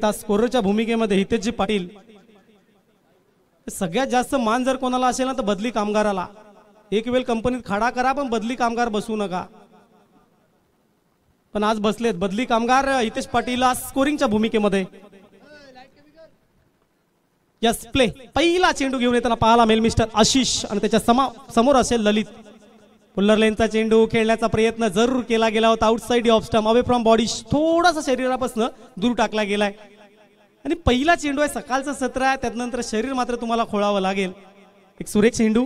घेता स्कोररच्या भूमिकेमध्ये हितेशजी पाटील. सगळ्यात जास्त मान जर कोणाला असेल ना तर बदली कामगाराला. एक वेळ कंपनीत खाडा करा पण बदली कामगार बसू नका. पण आज बसलेत बदली कामगार हितेश पाटील स्कोरिंगच्या भूमिकेमध्ये. Yes play. पहिला चेंडू घेऊन येताना पाहायला मिळेल मिस्टर आशिष आणि त्याच्या समोर असेल ललित. पुल्लर लेनचा चेंडू खेळण्याचा प्रयत्न जरूर केला गेला होता. Outside off stump away from body. थोडासा शरीरापासून दूर टाकला गेलाय आणि पहिला चेंडू आहे. सकाळचं सत्र आहे त्यानंतर शरीर मात्र तुम्हाला खोळावं लागेल. एक सुरेख चेंडू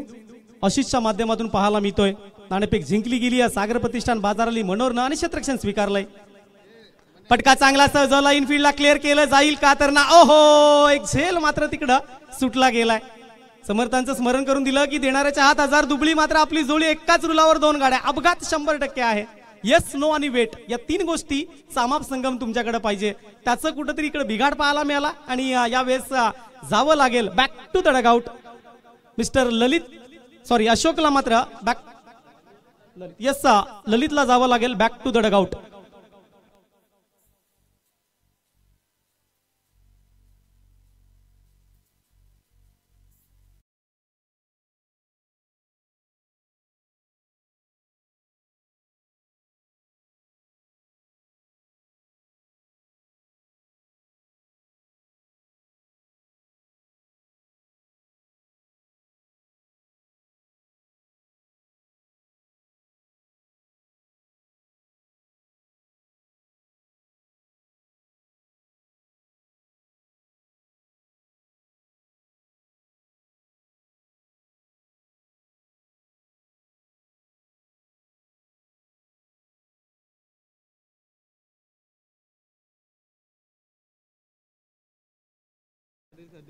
आशिषच्या माध्यमातून पाहायला मिळतोय. नाणेफेक जिंकली गेली आहे. सागर प्रतिष्ठान बाजाराली मनोरनं आणि क्षेत्ररक्षण स्वीकारलंय. फटका चांगला सहजला इनफिल्डला क्लिअर केलं जाईल का तर ना. ओहो एक झेल मात्र तिकडं सुटला गेलाय. समर्थांचं स्मरण करून दिलं की देणाऱ्याच्या हात 1000 दुबळी. मात्र आपली जोडी एकाच रुलावर 2 गाड्या. अपघात 100% आहे. येस नो आणि वेट या 3 गोष्टी सामाप संगम तुमच्याकडे पाहिजे. त्याचं कुठंतरी इकडे बिघाड पाहायला मिळाला आणि यावेळेस जावं लागेल back to the dugout. Mister अशोकला मात्र बॅक. येस ललितला जावं लागेल back to the dugout.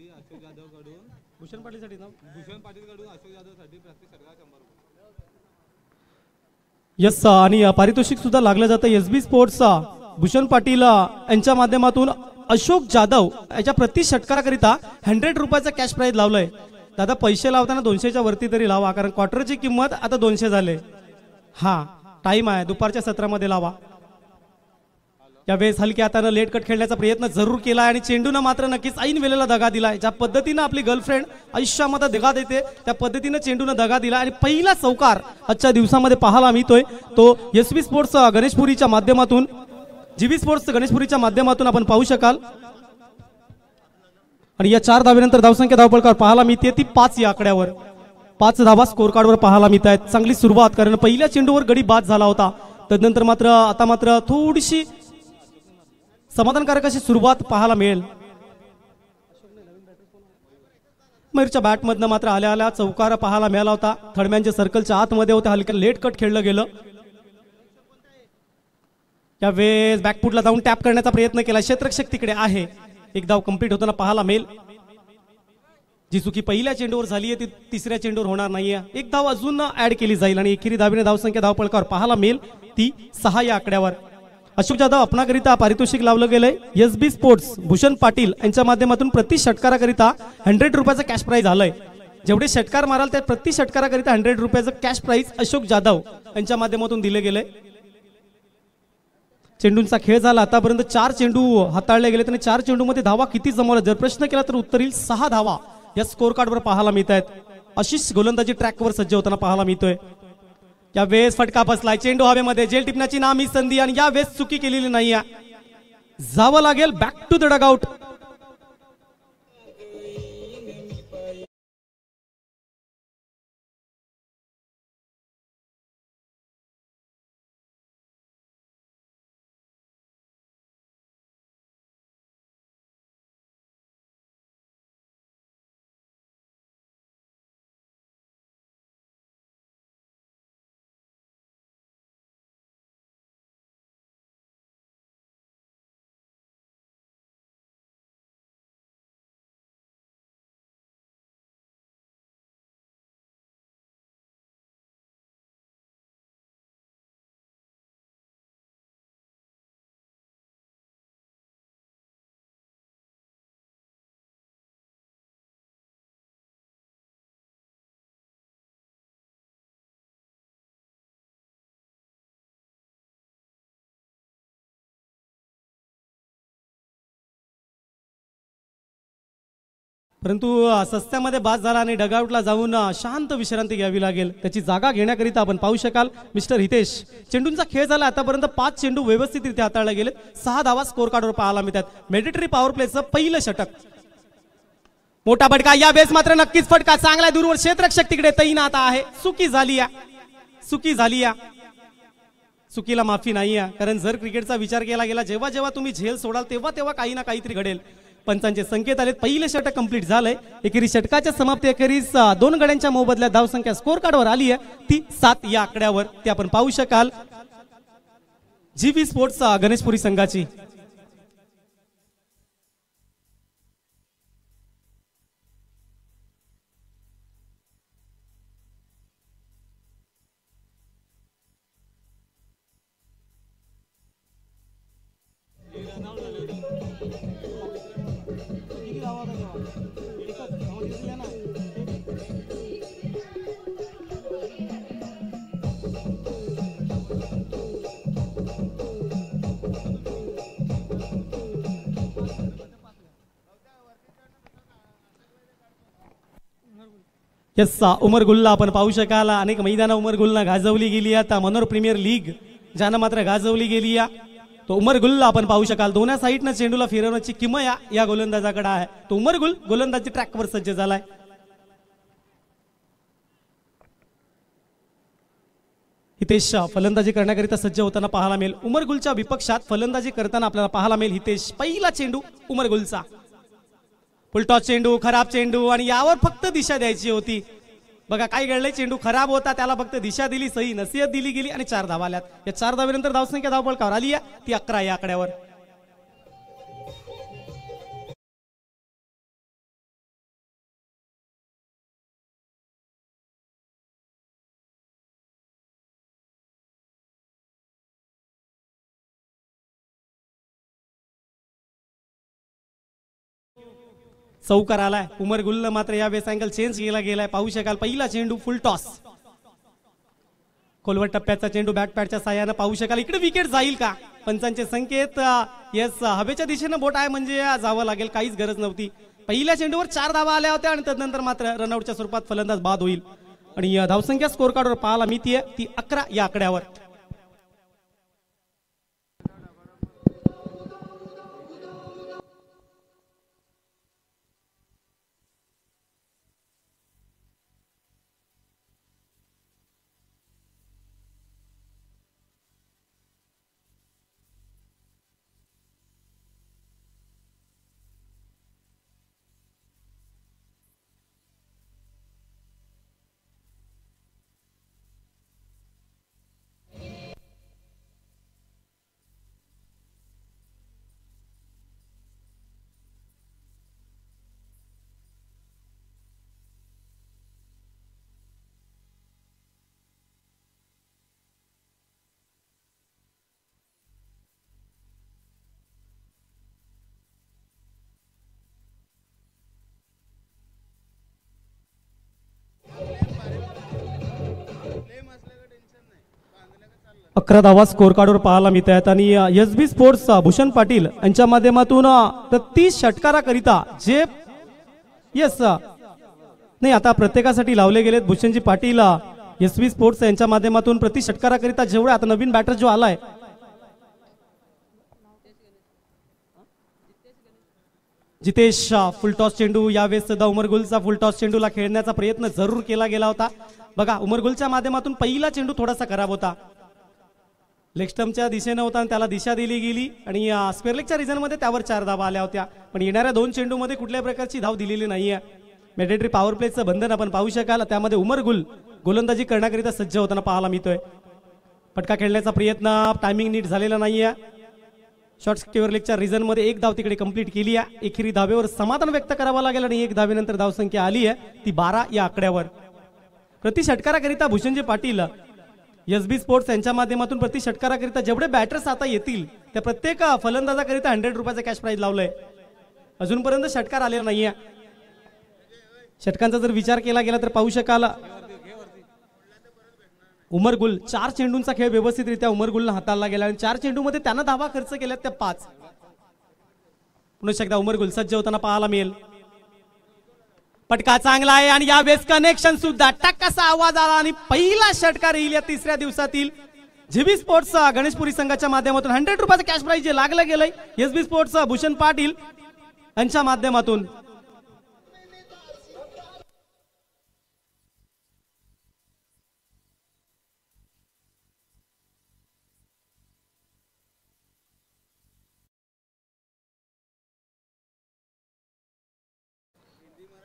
Ashok Jadhav कडून भूषण पाटील साठी अशोक जाधव साठी प्रत्येक षटकार 100 रुपये. यस आणि पारितोषिक सुद्धा लागलं जातं. एसबी स्पोर्ट्सचा भूषण पाटील यांच्या माध्यमातून अशोक जाधव याच्या प्रति षटकाराकरिता 100 रुपयाचा कॅश प्राइज लावलंय. दादा पैसे लावताना 200च्या वरती तरी लावा कारण क्वार्टरची किंमत आता 200 झाले. हा टाइम आहे दुपारच्या सत्रामध्ये लावा. यावेळेस हलक्या हातानं लेट कट खेळण्याचा प्रयत्न जरूर केला आणि चेंडूनं मात्र नक्कीच ऐन वेळेला दगा दिलाय. ज्या पद्धतीनं आपली गर्लफ्रेंड आयुष्यामध्ये दगा देते त्या पद्धतीनं चेंडूनं दगा दिला आणि पहिला चौकार आजच्या दिवसामध्ये पाहायला मिळतोय तो एसबी स्पोर्ट्स गणेशपुरीच्या माध्यमातून जीबी स्पोर्ट्स गणेशपुरीच्या माध्यमातून आपण पाहू शकाल. आणि या 4 धावेनंतर धावसंख्या धावपळकार पाहायला मिळते ती 5 या आकड्यावर. 5 धावा स्कोर कार्डवर पाहायला मिळत आहेत. चांगली सुरुवात कारण पहिल्या चेंडूवर गडी बाद झाला होता. तदनंतर मात्र आता मात्र थोडीशी समाधानकारक अशी सुरुवात पाहायला मिळेल. मयूरच्या बॅटमधनं मात्र आल्या आल्या चौकार पाहायला मिळाला होता. थर्डमॅनच्या सर्कलच्या आतमध्ये होते. हलक्या लेट कट खेळलं गेलं. यावेळेस बॅकफुटला जाऊन टॅप करण्याचा प्रयत्न केला. क्षेत्ररक्षक तिकडे आहे. एक धाव कंप्लीट होताना पाहायला मिळेल. जी चुकी पहिल्या चेंडूवर झाली आहे ती तिसऱ्या चेंडूवर होणार नाहीये. एक धाव अजून ऍड केली जाईल आणि एकेरी धावेने धावसंख्या धावपळकावर पाहायला मिळेल ती 6 या आकड्यावर. अशोक जाधव आपणाकरिता पारितोषिक लावलं गेलंय. एसबी स्पोर्ट्स भूषण पाटील यांच्या माध्यमातून प्रति षटकाराकरिता 100 रुपयाचा कॅश प्राइज आलंय. जेवढे षटकार माराल त्या प्रति षटकाराकरिता 100 रुपयाचं कॅश प्राइज अशोक जाधव यांच्या माध्यमातून दिले गेले. चेंडूंचा खेळ झाला. आतापर्यंत 4 चेंडू हाताळले गेले आणि 4 चेंडूमध्ये धावा किती जमवल्या जर प्रश्न केला तर उत्तर येईल 6 धावा या स्कोर कार्डवर पाहायला मिळत आहेत. आशिष गोलंदाजी ट्रॅकवर सज्ज होताना पाहायला मिळतोय. यावेळेस फटका बसलाय. चेंडू हवेमध्ये जेल टिपण्याची नामी संधी आणि यावेळेस चुकी केलेली नाही. जावं लागेल बॅक टू द डगआउट. परंतु सस्त्यामध्ये बाद झाला आणि डगआउटला जाऊन शांत विश्रांती घ्यावी लागेल. त्याची जागा घेण्याकरिता आपण पाहू शकाल मिस्टर हितेश. चेंडूंचा खेळ झाला आतापर्यंत 5 चेंडू व्यवस्थितरित्या हाताळले गेलेत. 6 धावा स्कोर कार्डवर पाहायला मिळतात. मेडिटरी पॉवर प्लेचं पहिलं षटक. मोठा फटका या बेस मात्र नक्कीच फटका चांगला दूरवर क्षेत्ररक्षक तिकडे तैनात आहे. चुकी झाली या चुकीला माफी नाही आहे. कारण जर क्रिकेटचा विचार केला गेला जेव्हा जेव्हा तुम्ही झेल सोडाल तेव्हा काही ना काहीतरी घडेल. पंचांचे संकेत आले. पहिलं षटक कंप्लीट झालंय. एकेरी षटकाच्या समाप्ती अखेरीस 2 गड्यांच्या मोबदल्यात धावसंख्या स्कोर कार्डवर आली आहे ती 7 या आकड्यावर. ते आपण पाहू शकाल जीबी स्पोर्ट्स गणेशपुरी संघाची. यस उमर गुल्ला आपण पाहू शकाल. अनेक मैदान उमर गुल्ला गाजवली गेली. आता मनोर प्रीमियर लीग ज्यानं मात्र गाजवली गेली या तो उमर गुल्ला आपण पाहू शकाल. दोन्ही साईडनं चेंडूला फिरवण्याची किमया या गोलंदाजाकडे आहे. तो उमर गुल गोलंदाजी ट्रॅकवर सज्ज झालाय. हितेश फलंदाजी करण्याकरिता सज्ज होताना पाहायला मिळेल. उमर गुलच्या विपक्षात फलंदाजी करताना आपल्याला पाहायला मिळेल हितेश. पहिला चेंडू उमर गुलचा. फुलटॉस चेंडू, खराब चेंडू आणि यावर फक्त दिशा द्यायची होती. बघा काय घडलंय. चेंडू खराब होता त्याला फक्त दिशा दिली, सही नसीहत दिली गेली आणि 4 धावा आल्यात. या 4 धावेनंतर धावसंख्या धावपळकावर आली आहे ती 11 या आकड्यावर. चौकार आलाय. उमर गुलनं मात्र या वेळेस अँगल चेंज केला गेलाय. पाहू शकाल पहिला चेंडू फुल टॉस. खोलवट टप्प्याचा चेंडू बॅकपॅडच्या साह्यानं पाहू शकाल. इकडे विकेट जाईल का. पंचांचे संकेत यस हवेच्या दिशेनं बोट आहे म्हणजे जावं लागेल. काहीच गरज नव्हती. पहिल्या चेंडूवर 4 धावा आल्या होत्या आणि तदनंतर मात्र रनआउटच्या स्वरूपात फलंदाज बाद होईल आणि धावसंख्या स्कोर कार्डवर पाहायला मिळतीये ती 11 या आकड्यावर. अकरा धावा स्कोर कार्डवर पाहायला मिळत आहेत आणि एसबी स्पोर्ट्स भूषण पाटील यांच्या माध्यमातून प्रति षटकाराकरिता जे यस नाही आता प्रत्येकासाठी लावले गेलेत. भूषणजी पाटील एसबी स्पोर्ट्स यांच्या माध्यमातून प्रति षटकाराकरिता जेवढे आता नवीन बॅटर जो आलाय जितेश फुलटॉस चेंडू. यावेळेस सुद्धा उमर गुलचा फुलटॉस चेंडूला खेळण्याचा प्रयत्न जरूर केला गेला होता. बघा उमर गुलच्या माध्यमातून पहिला चेंडू थोडासा खराब होता. लेग स्टंपच्या दिशेने होता आणि त्याला दिशा दिली गेली आणि स्क्वेअर लेगच्या रिझनमध्ये त्यावर 4 धावा आल्या होत्या. पण येणाऱ्या 2 चेंडूमध्ये कुठल्याही प्रकारची धाव दिलेली नाहीये. मॅन्डेटरी पॉवर प्लेचं बंधन आपण पाहू शकाल. त्यामध्ये उमर गुल गोलंदाजी करण्याकरिता सज्ज होताना पाहायला मिळतोय. फटका खेळण्याचा प्रयत्न टायमिंग नीट झालेला नाहीये. शॉर्ट स्क्वेअर लेगच्या रिझनमध्ये 1 धाव तिकडे कंप्लीट केली आहे. एकेरी धावेवर समाधान व्यक्त करावं लागेल आणि 1 धावेनंतर धावसंख्या आली आहे ती 12 या आकड्यावर. प्रति षटकाराकरिता भूषणजी पाटील एसबी स्पोर्ट्स यांच्या माध्यमातून प्रति षटकाराकरिता जेवढे बॅटर्स आता येतील त्या प्रत्येक फलंदाजाकरिता 100 रुपयाचा कॅश प्राइज लावलंय. अजूनपर्यंत षटकार आलेला नाहीये. षटकांचा जर विचार केला गेला तर पाहू शकाल उमर गुल 4 चेंडूंचा खेळ व्यवस्थितरित्या उमर गुलला हाताळला गेला आणि 4 चेंडूमध्ये त्यानं धावा खर्च केल्यात त्या 5. पुन्हा एकदा उमर गुल सज्ज होताना पाहायला मिळेल. पटका चांगला आहे आणि यावेळेस कनेक्शन सुद्धा टक्कासा आवाज आला आणि पहिला षटकार येईल या तिसऱ्या दिवसातील जीबी स्पोर्ट्स गणेशपुरी संघाच्या माध्यमातून 100 रुपयाचं कॅश प्राइज जे लागलं गेलंय एसबी स्पोर्ट्स भूषण पाटील यांच्या माध्यमातून.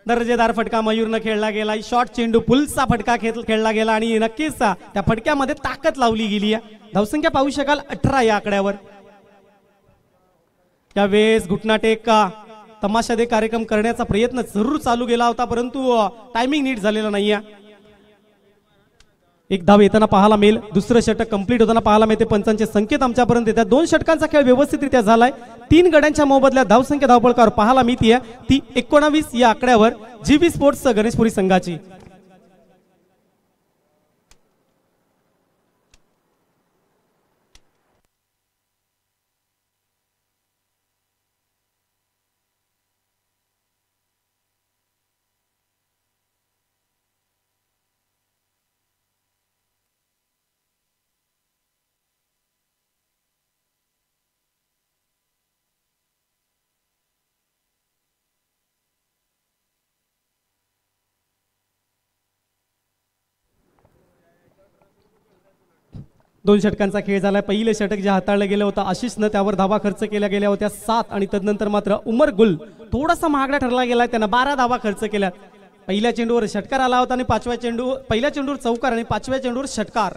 दर्जेदार फटका मयूरनं खेळला गेला. शॉर्ट चेंडू पुलचा फटका खेळला गेला आणि नक्कीच त्या फटक्यामध्ये ताकद लावली गेली. धावसंख्या पाहू शकाल 18 या आकड्यावर. यावेळेस घुटना टेक तमाशादे कार्यक्रम करण्याचा प्रयत्न जरूर चालू गेला होता परंतु टायमिंग नीट झालेला नाहीये. एक धाव येताना पाहायला मिळेल. दुसरं षटक कंप्लीट होताना पाहायला मिळते. पंचांचे संकेत आमच्यापर्यंत येतात. 2 षटकांचा खेळ व्यवस्थितरित्या झालाय. 3 गड्यांच्या मोबदल्यात धावसंख्या धावपळकावर पाहायला मिळते ती 19 या आकड्यावर जीबी स्पोर्ट्स गणेशपुरी संघाची. दोन षटकांचा खेळ झालाय. पहिले षटक जे हाताळलं गेलं होतं आशिषनं त्यावर धावा खर्च केल्या गेल्या होत्या 7 आणि तदनंतर मात्र उमर गुल थोडासा महागडा ठरला गेलाय. त्यानं 12 धावा खर्च केल्या. पहिल्या चेंडूवर षटकार आला होता आणि पहिल्या चेंडूवर चौकार आणि 5व्या चेंडूवर षटकार.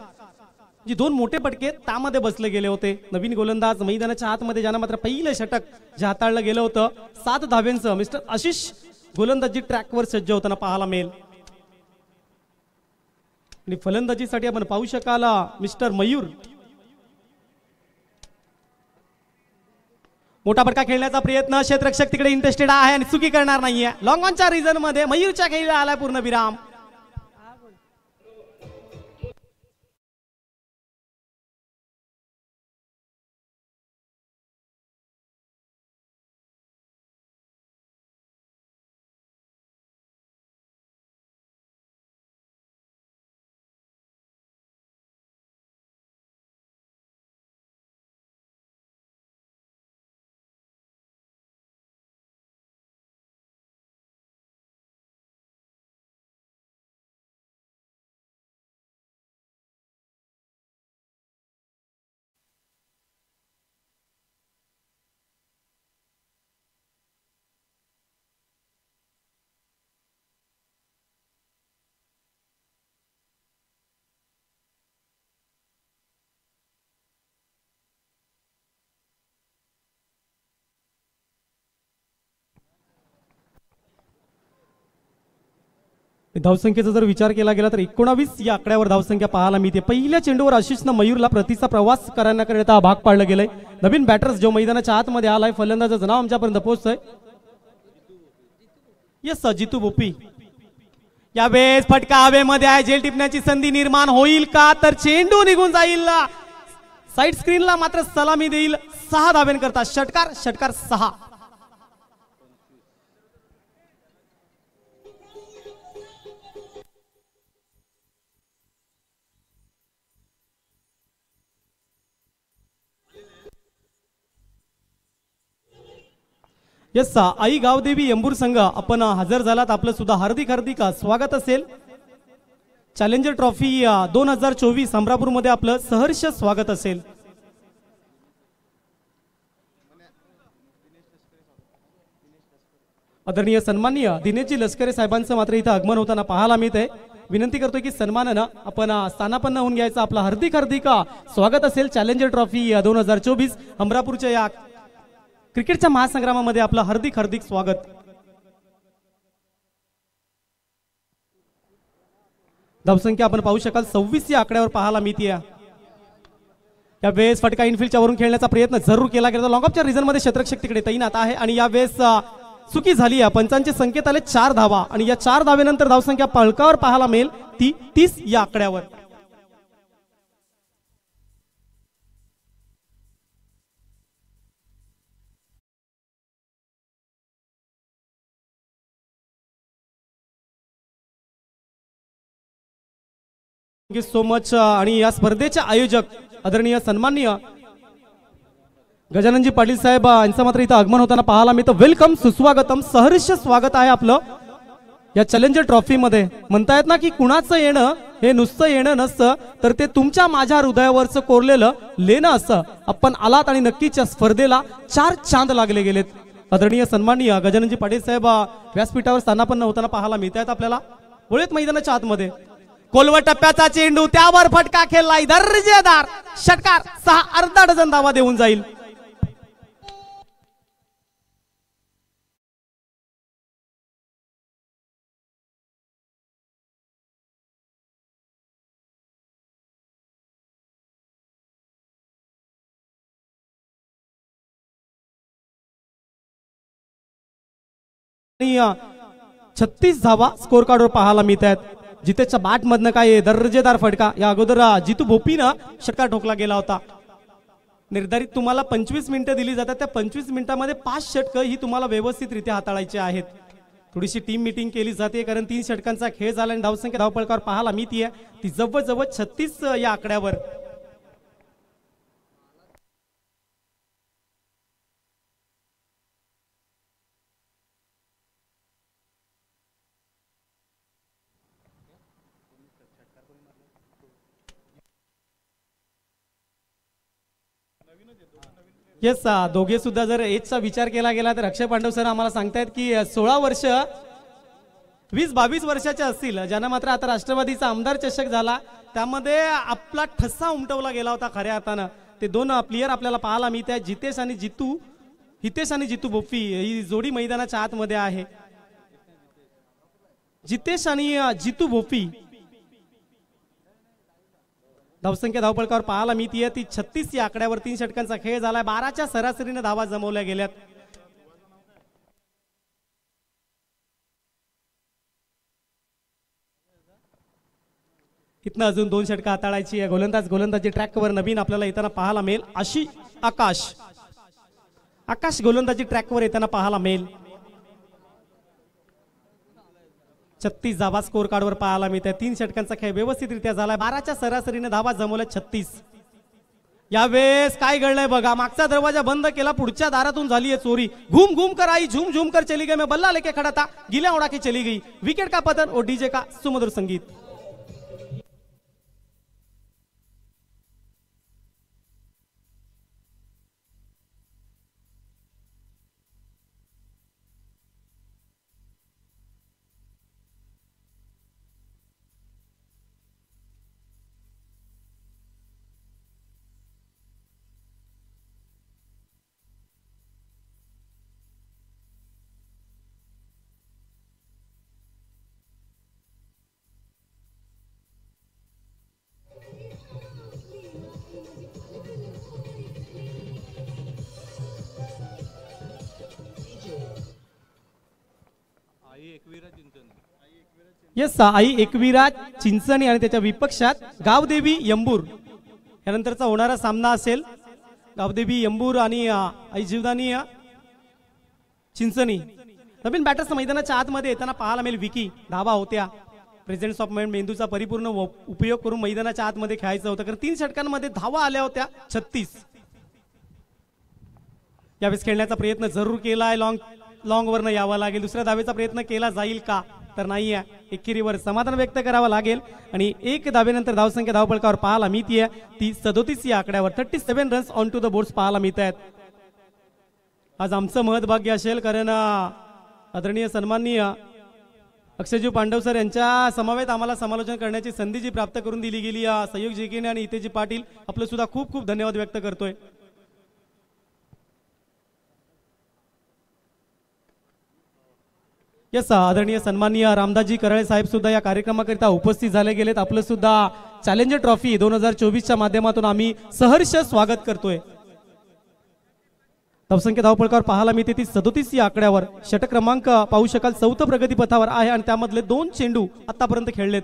जी 2 मोठे फटके त्यामध्ये बसले गेले होते. नवीन गोलंदाज मैदानाच्या आतमध्ये ज्यानं मात्र पहिलं षटक जे हाताळलं गेलं होतं 7 धाव्यांचं मिस्टर आशिष गोलंदाजी ट्रॅकवर सज्ज होताना पाहायला मिळेल. आणि फलंदाजीसाठी आपण पाहू शकाल मिस्टर मयूर. मोठा फटका खेळण्याचा प्रयत्न. क्षेत्ररक्षक तिकडे इंटरेस्टेड आहे आणि चुकी करणार नाहीये. लॉंग ऑनच्या रिझन मध्ये मयूरच्या खेळीला आलाय पूर्ण विराम. धावसंख्येचा जर विचार केला गेला तर 19 या आकड्यावर धावसंख्या पाहायला मिळते. पहिल्या चेंडूवर आशिषनं मयूरला प्रतीचा प्रवास करण्याकरिता भाग पाडलं गेलंय. नवीन बॅटर्स जो मैदानाच्या आतमध्ये आलाय फलंदाजाचं नाव आमच्यापर्यंत पोहोचतंय. यस जितू बोपी. यावेळेस फटका हवेमध्ये आहे. जेल टिपण्याची संधी निर्माण होईल का तर चेंडू निघून जाईल. साइड स्क्रीनला मात्र सलामी देईल. 6 धाव्यांकरता षटकार 6. यस आई गावदेवी एंबूर संघ आपण हजर झालात. आपलं सुद्धा हार्दिक स्वागत असेल. चॅलेंजर ट्रॉफी 2024 अमरापूरमध्ये आपलं सहर्ष स्वागत असेल. आदरणीय सन्माननीय दिनेशजी लष्करे साहेबांचं मात्र इथं आगमन होताना पाहायला मिळतंय. विनंती करतोय की सन्मानानं आपण स्थानापन्न होऊन घ्यायचं. आपलं हार्दिक स्वागत असेल. चॅलेंजर ट्रॉफी 2024 अमरापूरच्या या क्रिकेटच्या महासंग्रामामध्ये आपलं हार्दिक स्वागत. धावसंख्या आपण पाहू शकाल 26 या आकड्यावर पाहायला मिळते. यावेळेस फटका इनफिल्डच्या वरून खेळण्याचा प्रयत्न जरूर केला गेला. लॉंग ऑफच्या रिझन मध्ये क्षेत्ररक्षक तिकडे तैनात आहे आणि यावेळेस चुकी झाली आहे. पंचांचे संकेत आले 4 धावा आणि या 4 धावेनंतर धावसंख्या पळकावर पाहायला मिळेल ती 30 या आकड्यावर. Thank you so much. आणि या स्पर्धेचे आयोजक आदरणीय सन्माननीय गजाननजी पाटील साहेब यांचं मात्र इथं आगमन होताना पाहायला मिळतं. वेलकम, सुस्वागतम, सहर्ष स्वागत आहे आपलं या चॅलेंजर ट्रॉफी मध्ये. म्हणतायत ना की कुणाचं येणं हे नुसतं येणं नसतं, तर ते तुमच्या माझ्या हृदयावरचं कोरलेलं लेणं असतं. आपण आलात आणि नक्कीच या स्पर्धेला 4 चांद लागले गेलेत. आदरणीय सन्माननीय गजाननजी पाटील साहेब व्यासपीठावर स्थानापन्न होताना पाहायला मिळत आहेत आपल्याला. वळत मैदानाच्या आतमध्ये कोलवा टप्प्याचा चेंडू, त्यावर फटका खेळलाय, दर्जेदार षटकार, 6 अर्धा डझन धावा देऊन जाईल. आणि 36 धावा स्कोर कार्डवर पाहायला मिळत आहेत. जितेच्या बॅट मधनं काय दर्जेदार फटका. या अगोदर जितू भोपीनं षटकार ठोकला गेला होता. निर्धारित तुम्हाला 25 मिनिटं दिली जातात. त्या 25 मिनिटांमध्ये 5 षटकं ही तुम्हाला व्यवस्थितरित्या हाताळायची आहेत. थोडीशी टीम मीटिंग केली जाते, कारण 3 षटकांचा खेळ झाला आणि धावसंख्या धावपळकावर पाहायला मिळते ती जवळजवळ 36 या आकड्यावर. येस, दोघे सुद्धा जर एजचा विचार केला गेला तर अक्षय पांडव सर आम्हाला सांगतायत की 16 वर्ष 20-22 वर्षाच्या असतील, ज्यांना मात्र आता राष्ट्रवादीचा आमदार चषक झाला त्यामध्ये आपला ठसा उमटवला गेला होता खऱ्या अर्थानं. ते 2 प्लेयर आपल्याला पाहायला मिळत आहेत, हितेश आणि जितू बोफी. ही जोडी मैदानाच्या आतमध्ये आहे. जितेश आणि जितू बोफी. धावसंख्या धावपळकावर पाहायला मिळतीये ती 36 या आकड्यावर. 3 षटकांचा खेळ झालाय, 12च्या सरासरीने धावा जमवल्या गेल्यात. इथनं अजून 2 षटकं हाताळायची. गोलंदाजी ट्रॅकवर नवीन आपल्याला येताना पाहायला मिळेल. आकाश गोलंदाजी ट्रॅकवर येताना पाहायला मिळेल. 36 धावा स्कोर कार्डवर पाहायला मिळत आहे. 3 षटकांचा खेळ व्यवस्थितरित्या झालाय, 12च्या सरासरीने धावा जमवल्या 36. यावेळेस काय घडलंय बघा. मागचा दरवाजा बंद केला, पुढच्या दारातून झाली आहे चोरी. घूम घूम कर आई, झूम झूम कर चली गई, मैं बल्ला लेके खड़ा था, गिल्या उड़ा के चली गई. विकेट का पतन और डीजे का सुमधुर संगीत. येस, आई एकवीरा चिंचणी आणि त्याच्या विपक्षात गावदेवी यंबूर यानंतरचा होणारा सामना असेल. गावदेवी यंबूर आणि आई जीवदानी चिंचणी. नवीन बॅटर्स मैदानाच्या आतमध्ये येताना पाहायला मिळेल. विकी धावा होत्या. प्रेझेंट्स ऑफ माइंड मेंदूचा परिपूर्ण उपयोग करून मैदानाच्या आतमध्ये खेळायचं होतं, कारण 3 षटकांमध्ये धावा आल्या होत्या 36. यावेळेस खेळण्याचा प्रयत्न जरूर केलाय. लॉंग वरनं यावं लागेल. दुसऱ्या धावेचा प्रयत्न केला जाईल का, तर नाही आहे. एकेरीवर समाधान व्यक्त करावं लागेल. आणि 1 धावेनंतर धावसंख्या धावपळकावर पाहायला मिळतीये ती 37 या आकड्यावर. 37 runs on to the boards पाहायला मिळत आहेत. आज आमचं महत्भाग्य असेल, कारण आदरणीय सन्माननीय अक्षयजी पांडव सर यांच्या समवेत आम्हाला समालोचन करण्याची संधी जी प्राप्त करून दिली गेली. सहयोग जिकेने आणि हितेजी पाटील आपलं सुद्धा खूप खूप धन्यवाद व्यक्त करतोय. यस, आदरणीय सन्माननीय रामदासजी कराळे साहेब सुद्धा या कार्यक्रमाकरिता उपस्थित झाले गेलेत. आपलं सुद्धा चॅलेंजर ट्रॉफी 2024च्या माध्यमातून आम्ही सहर्ष स्वागत करतोय. धावसंख्या धावपळकावर पाहायला मिळते ती 37 या आकड्यावर. षटक क्रमांक पाहू शकाल 4थं प्रगतीपथावर आहे आणि त्यामधले 2 चेंडू आतापर्यंत खेळलेत.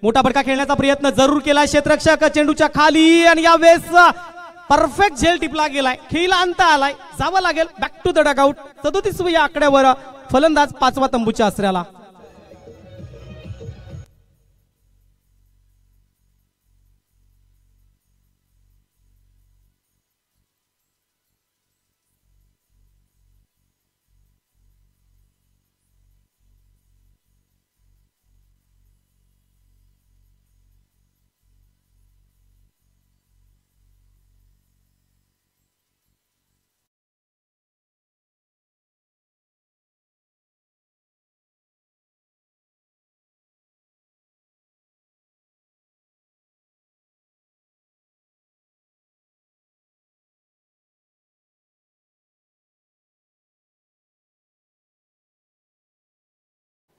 मोठा फटका खेळण्याचा प्रयत्न जरूर केला क्षेत्ररक्षक चेंडूच्या खाली, आणि यावेळेस परफेक्ट झेल टिपला गेलाय. खेळीला अंत आलाय, जावं लागेल बॅक टू द डगआउट. 37 या आकड्यावर फलंदाज 5वा तंबूच्या आसऱ्याला.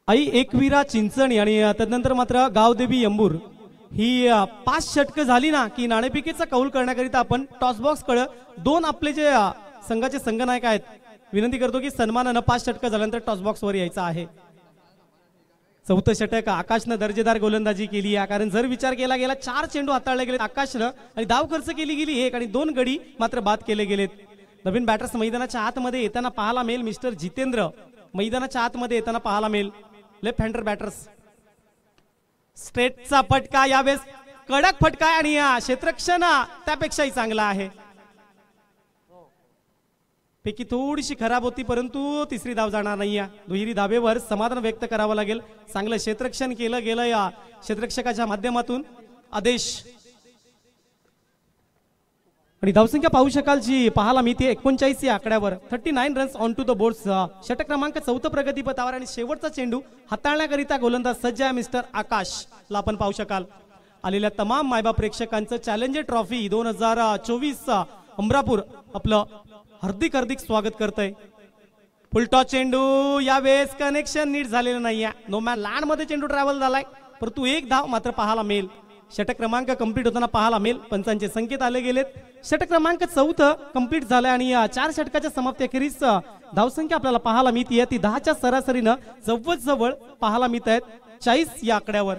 आई एकवीरा चिंचणी आणि तदनंतर मात्र गावदेवी अंबूर ही 5 षटकं झाली ना की नाणेफेकीचा कौल करण्याकरिता आपण टॉस बॉक्स कडे दोन आपले जे संघाचे संघनायक आहेत विनंती करतो की सन्मानानं 5 षटकं झाल्यानंतर टॉस बॉक्स वर यायचं आहे. चौथं षटक आकाशनं दर्जेदार गोलंदाजी केली आहे, कारण जर विचार केला गेला 4 चेंडू हाताळले गेले आकाशनं आणि धाव खर्च केली गेली 1 आणि 2 गडी मात्र बाद केले गेलेत. नवीन बॅटर्स मैदानाच्या आतमध्ये येताना पाहायला मिळेल. मिस्टर जितेंद्र मैदानाच्या आतमध्ये येताना पाहायला मिळेल. लेफ्ट हँडर बॅटर्स स्ट्रेटचा फटका यावेळेस कडक फटका आणि क्षेत्ररक्षण त्यापेक्षाही चांगला आहे. पैकी थोडीशी खराब होती परंतु तिसरी धाव जाणार नाही. दुहेरी धावेवर समाधान व्यक्त करावं लागेल. चांगलं क्षेत्ररक्षण केलं गेलं या क्षेत्ररक्षकाच्या माध्यमातून. आदेश आणि धावसंख्या पाहू शकाल जी पाहायला मिळते 39 या आकड्यावर. 39 runs on to the boards. षटक क्रमांक 4 प्रगतीपथावर आणि शेवटचा चेंडू हाताळण्याकरिता गोलंदाज सज्ज आहे मिस्टर आकाशला आपण पाहू शकाल. आलेल्या तमाम मायबाप प्रेक्षकांचं चॅलेंजर ट्रॉफी 2024 अमरापूर आपलं हार्दिक हार्दिक स्वागत करतंय. फुलटॉस चेंडू यावेळेस कनेक्शन नीट झालेलं नाहीये. नो मॅन लँड मध्ये चेंडू ट्रॅव्हल झालाय परंतु 1 धाव मात्र पाहायला मिळेल. षटक क्रमांक कंप्लीट होताना पाहायला मिळेल. पंचांचे संकेत आले गेलेत. षटक क्रमांक 4 कंप्लीट झालाय आणि 4 षटकाच्या समाप्तीअखेरीस धावसंख्या आपल्याला पाहायला मिळते ती 10च्या सरासरीनं जवळ पाहायला मिळत आहेत 40 या आकड्यावर.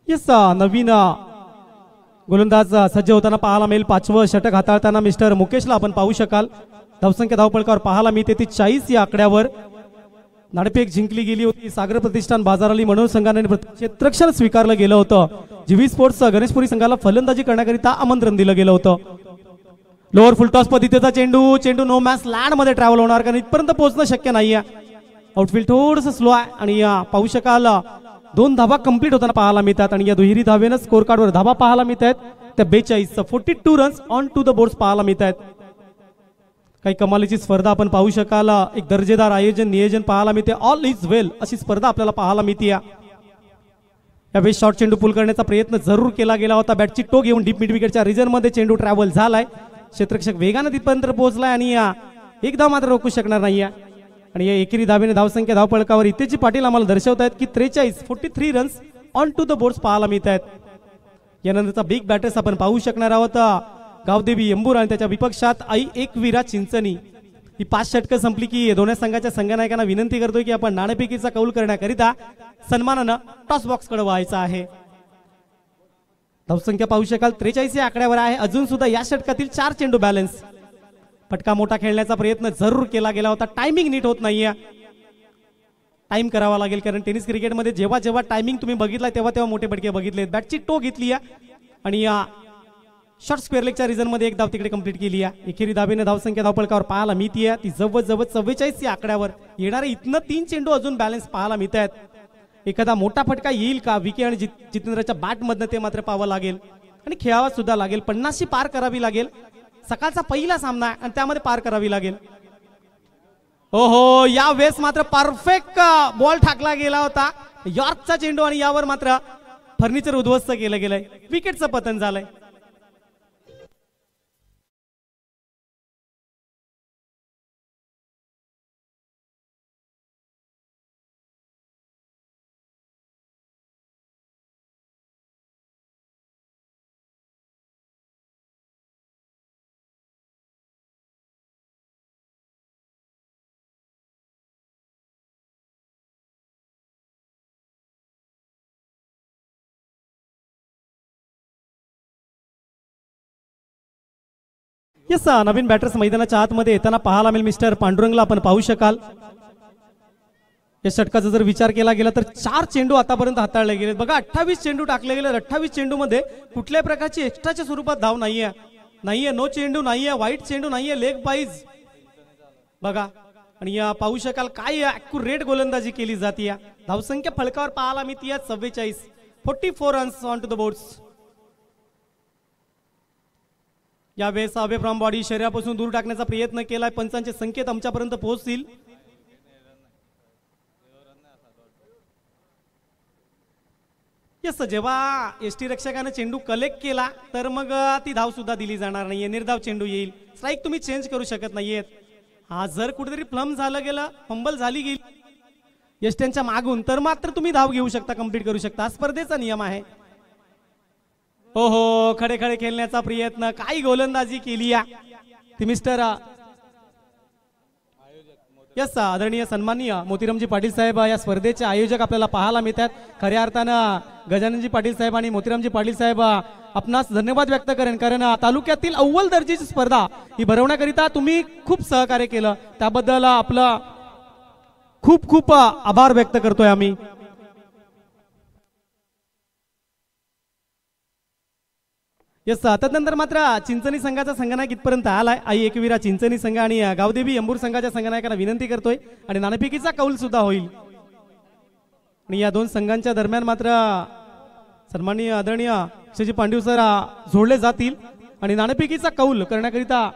येस नवीन गोलंदाज सज्ज होताना पाहायला मिळेल. 5वं षटक हाताळताना मिस्टर मुकेशला आपण पाहू शकाल. धावसंख्या धावपळकावर पाहायला मिळते ती 40 या आकड्यावर. नाणेफेक जिंकली गेली होती. सागर प्रतिष्ठान बाजाराली मनोज संघाने क्षेत्ररक्षण स्वीकारलं गेलं होतं. जीवी स्पोर्ट्स गणेशपुरी संघाला फलंदाजी करण्याकरिता आमंत्रण दिलं गेलं होतं. लोअर फुलटॉस पद्धतीचा चेंडू नो मॅच लँड मध्ये ट्रॅव्हल होणार कारण इथपर्यंत पोहोचणं शक्य नाहीये. आउटफील्ड थोडंसं स्लो आहे आणि पाहू शकाल 2 धावा कंप्लीट होताना पाहायला मिळतात आणि या दुहेरी धावेनं स्कोर कार्डवर धावा पाहायला मिळत आहेत त्या 42 runs on to the boards पाहायला मिळत आहेत. काही कमालीची स्पर्धा आपण पाहू शकाल. एक दर्जेदार आयोजन नियोजन पाहायला मिळते. ऑल इज वेल अशी स्पर्धा आपल्याला पाहायला मिळते. यावेळी शॉर्ट चेंडू पुल करण्याचा प्रयत्न जरूर केला गेला होता. बॅटची टो घेऊन डीप मिड विकेटच्या रिजन मध्ये चेंडू ट्रॅव्हल झालाय. क्षेत्ररक्षक वेगाने तिथपर्यंत पोहोचलाय आणि 1 धाव मात्र रोखू शकणार नाहीये. आणि या एकेरी धावेने धावसंख्या धावपळकावर इतेजी पाटील आम्हाला दर्शवत आहेत की 43 runs on to the boards पाहायला मिळत आहेत. यानंतरचा बिग बॅटर्स आपण पाहू शकणार आहोत. गावदेवी अंबूर आणि त्याच्या विपक्षात आई एकवीरा चिंचणी. ही 5 षटकं संपली की दोन्ही संघाच्या संघनायकांना विनंती करतोय की आपण नाणेफेकीचा कौल करण्याकरिता सन्मानानं टॉस बॉक्स कडे व्हायचं आहे. धावसंख्या पाहू शकाल 43 या आकड्यावर आहे. अजून सुद्धा या षटकातील 4 चेंडू बॅलन्स. फटका मोठा खेळण्याचा प्रयत्न जरूर केला गेला होता. टायमिंग नीट होत नाहीये. टाइम करावा लागेल कारण टेनिस क्रिकेटमध्ये जेव्हा जेव्हा टायमिंग तुम्ही बघितला तेव्हा मोठे फटके बघितले. बॅटची टो घेतली आणि शॉर्ट स्क्वेअर लेगच्या रिजन मध्ये 1 धाव तिकडे कंप्लीट केली आहे. एकेरी धावेने धावसंख्या धावपळकावर पाहायला मिळते ती जवळ 44 या आकड्यावर. येणारे इथनं 3 चेंडू अजून बॅलन्स पाहायला मिळत आहेत. एखादा मोठा फटका येईल का विके आणि जितेंद्रच्या बॅट मधनं ते मात्र पाहावं लागेल आणि खेळावा सुद्धा लागेल. 50शी पार करावी लागेल. सकाळचा पहिला सामना आहे आणि त्यामध्ये पार करावी लागेल. ओहो या वेळेस मात्र परफेक्ट बॉल टाकला गेला होता. यॉर्कचा चेंडू आणि यावर मात्र फर्निचर उद्ध्वस्त केलं गेलंय. विकेटचं पतन झालंय. येस नवीन बॅटर्स मैदानाच्या आतमध्ये येताना पाहायला मिळेल. मिस्टर पांडुरंगला आपण पाहू शकाल. या षटकाचा जर विचार केला गेला तर 4 चेंडू आतापर्यंत हाताळले गेले. बघा 28 चेंडू टाकले गेले. 28 चेंडू मध्ये कुठल्याही प्रकारची एक्स्ट्राच्या स्वरूपात धाव नाहीये. नाहीये, नो चेंडू नाहीये, व्हाईट चेंडू नाहीये, लेग पाईज बघा. आणि या पाहू शकाल काय ॲक्युरेट गोलंदाजी केली जाते. धावसंख्या फलकावर पाहायला मिळते 44, 44 runs on to the boards. यावेळेस अवे फ्रॉम बॉडी शरीरापासून दूर टाकण्याचा प्रयत्न केलाय. पंचांचे संकेत आमच्यापर्यंत पोहोचतील. यस, जेव्हा एसटी रक्षकाने चेंडू कलेक्ट केला तर मग ती धाव सुद्धा दिली जाणार नाहीये. निर्धाव चेंडू येईल. स्ट्राईक तुम्ही चेंज करू शकत नाहीयेत. हा जर कुठेतरी प्लम झालं गेलं, फंबल झाली गेली एसटीच्या मागून, तर मात्र तुम्ही धाव घेऊ शकता, कंप्लीट करू शकता. स्पर्धेचा नियम आहे. हो, खडे खडे खेळण्याचा प्रयत्न, काही गोलंदाजी केली ती मिस्टर यस आदरणीय सन्माननीय मोतीरामजी पाटील साहेब या स्पर्धेचे आयोजक आपल्याला पाहायला मिळतात. खऱ्या अर्थानं गजाननजी पाटील साहेब आणि मोतीरामजी पाटील साहेब आपणास धन्यवाद व्यक्त करेन, कारण तालुक्यातील अव्वल दर्जाची स्पर्धा ही भरवण्याकरिता तुम्ही खूप सहकार्य केलं, त्याबद्दल आपलं खूप खूप आभार व्यक्त करतोय आम्ही. यस, तदनंतर मात्र चिंचणी संघाचा संघनायक इथपर्यंत आलाय. आई एकवीरा चिंचणी संघ आणि गावदेवी अंबूर संघाच्या संघनायकांना विनंती करतोय आणि नाणेफेकीचा कौल सुद्धा होईल. आणि या दोन संघांच्या दरम्यान मात्र सन्माननीय आदरणीय श्रीजी पांडव सर जोडले जातील आणि नाणेफेकीचा कौल करण्याकरिता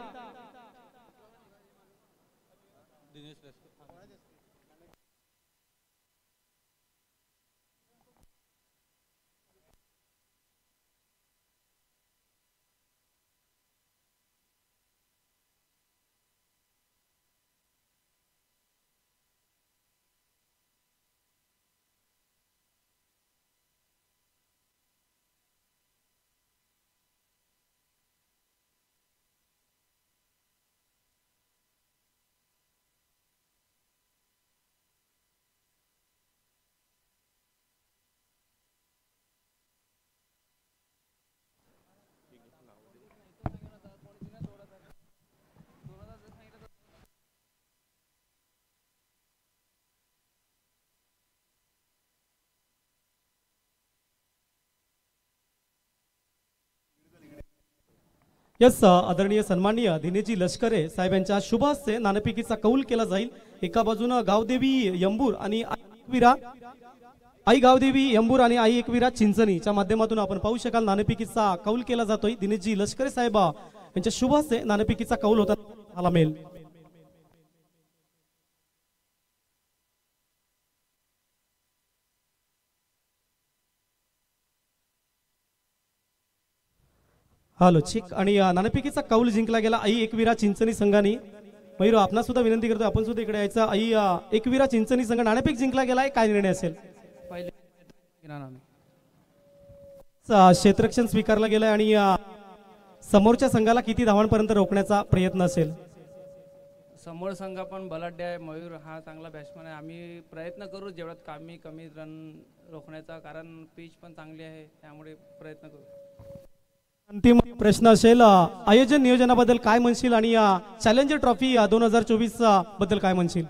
यस आदरणीय सन्माननीय दिनेशजी लष्करे साहेब यांच्या शुभ हस्ते नाणेफेकीचा कौल केला जाईल. एका बाजूनं गावदेवी यंबूर आणि आई गावदेवी यंबूर आणि आई एकवीरा चिंचणीच्या माध्यमातून आपण पाहू शकाल नाणेफेकीचा कौल केला जातोय. दिनेशजी लष्करे साहेब यांच्या शुभ हस्ते नाणेफेकीचा कौल होता मिळेल. हॅलो चिक आणि नाणेफेकीचा कौल जिंकला गेला आई एकवीरा चिंचणी संघाने. मयूर आपणा सुद्धा विनंती करतो, आपण सुद्धा इकडे यायचं. आई एकवीरा चिंचणी संघ नाणेफेक जिंकला गेलाय, काय निर्णय असेल? क्षेत्ररक्षण स्वीकारला गेलाय आणि समोरच्या संघाला किती धावांपर्यंत रोखण्याचा प्रयत्न असेल? समोर संघ पण बलाढ्य आहे. मयूर हा चांगला बॅट्समन आहे. आम्ही प्रयत्न करू जेवढ्यात कमी रन रोखण्याचा, कारण पिच पण चांगली आहे, त्यामुळे प्रयत्न करू. अंतिम प्रश्न असेल, आयोजन नियोजनाबद्दल काय म्हणशील आणि चॅलेंजर ट्रॉफी 2024 बद्दल काय म्हणशील?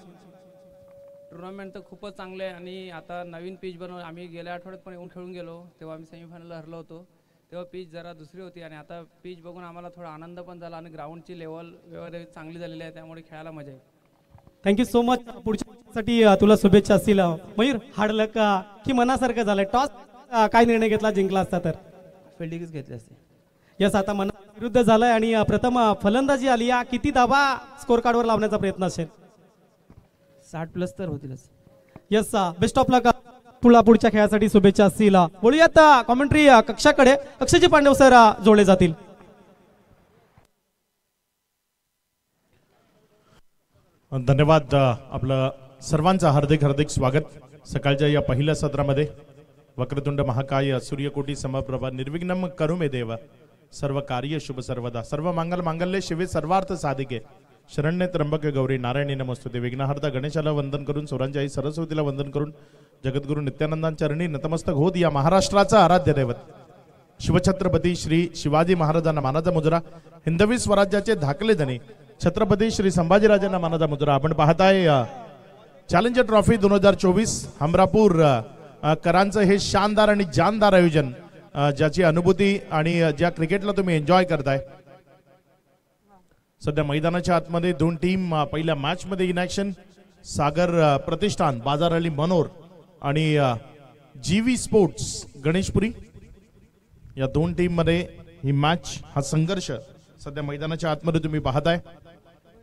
टुर्नामेंट तर खूपच चांगले आहे आणि आता नवीन पिच बनवून आम्ही गेल्या आठवड्यात पण येऊन खेळून गेलो, तेव्हा आम्ही सेमीफायनलला हरलो होतो. तेव्हा पिच जरा दुसरी होती आणि आता पिच बघून आम्हाला थोडा आनंद पण झाला आणि ग्राउंडची लेवल वगैरे चांगली झालेली आहे, त्यामुळे खेळायला मजा येईल. Thank you so much. पुढच्यासाठी तुला शुभेच्छा असतील. मयूर, हार्ड लक की मनासारखं झालंय? टॉस काय निर्णय घेतला, जिंकला असता तर? फिल्डिंगच घेतली असते. यस, आता मना विरुद्ध झालाय आणि प्रथम फलंदाजी आली. किती धावा स्कोर कार्डवर लावण्याचा प्रयत्न असेल? 60+ तर होतीलच. यस, बेस्ट ऑफ लक. तुला पुढच्या खेळासाठी शुभेच्छा असतील. बोलूयात कॉमेंट्री कक्षाकडे. अक्षयजी पांडव सर जोडले जातील. धन्यवाद. आपलं सर्वांचं हार्दिक हार्दिक स्वागत सकाळच्या या पहिल्या सत्रामध्ये. वक्रतुंड महाकाय सूर्यकोटी समप्रभा निर्विघ्नम करू मे देव, सर्व कार्य शुभ सर्वदा, सर्व मंगल मांगल्ये शिवे सर्वार्थ साधिके, शरण्ये त्र्यंबके गौरी नारायणी नमस्तुते. विघ्नहर्ता गणेशाला वंदन करून, सुरांच्या आई सरस्वतीला वंदन करून, जगद्गुरु नित्यानंदांच्या चरणी नतमस्तक होत या महाराष्ट्राचा आराध्य दैवत शिवछत्रपती श्री शिवाजी महाराजांना मानाचा मुजरा, हिंदवी स्वराज्याचे धाकले धनी छत्रपती श्री संभाजीराजांना मानाचा मुजरा. आपण पाहताय चॅलेंजर ट्रॉफी 2024 हमरापूर करांचं हे शानदार आणि जानदार आयोजन, ज्याची अनुभूती आणि ज्या क्रिकेटला तुम्ही एन्जॉय करताय. 2024 हमरापूर सध्या मैदानाच्या आतमध्ये दोन टीम पहिल्या मॅच मध्ये इन ऍक्शन. सागर प्रतिष्ठान बाजार अली मनोर आणि जीवी स्पोर्ट्स गणेशपुरी या दोन टीम मध्ये ही मॅच हा संघर्ष सध्या मैदानाच्या आतमध्ये तुम्ही पाहताय.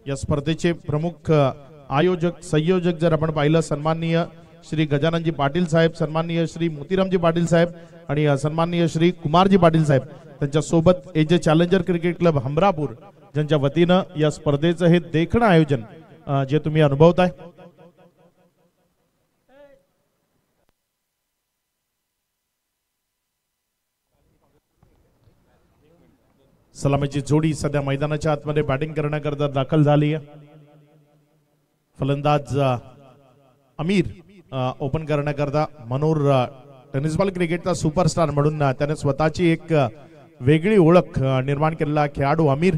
या स्पर्धेचे प्रमुख आयोजक संयोजक जर आपण पाहिलं सन्माननीय श्री गजाननजी पाटील साहेब, सन्माननीय श्री मोतीरामजी पाटील साहेब आणि सन्माननीय श्री कुमारजी पाटील साहेब, त्यांच्या सोबत AJ challenger cricket club Hamrapur ज्यांच्या वतीनं या स्पर्धेचं हे देखणं आयोजन जे तुम्ही अनुभवताय. सलामीची जोडी सध्या मैदानाच्या आतमध्ये बॅटिंग करण्याकरता दाखल झाली आहे. फलंदाज अमीर ओपन करण्याकरता. मनोर टेनिस बॉल क्रिकेटचा सुपरस्टार म्हणून त्याने स्वतःची एक वेगळी ओळख निर्माण केलेला खेळाडू अमीर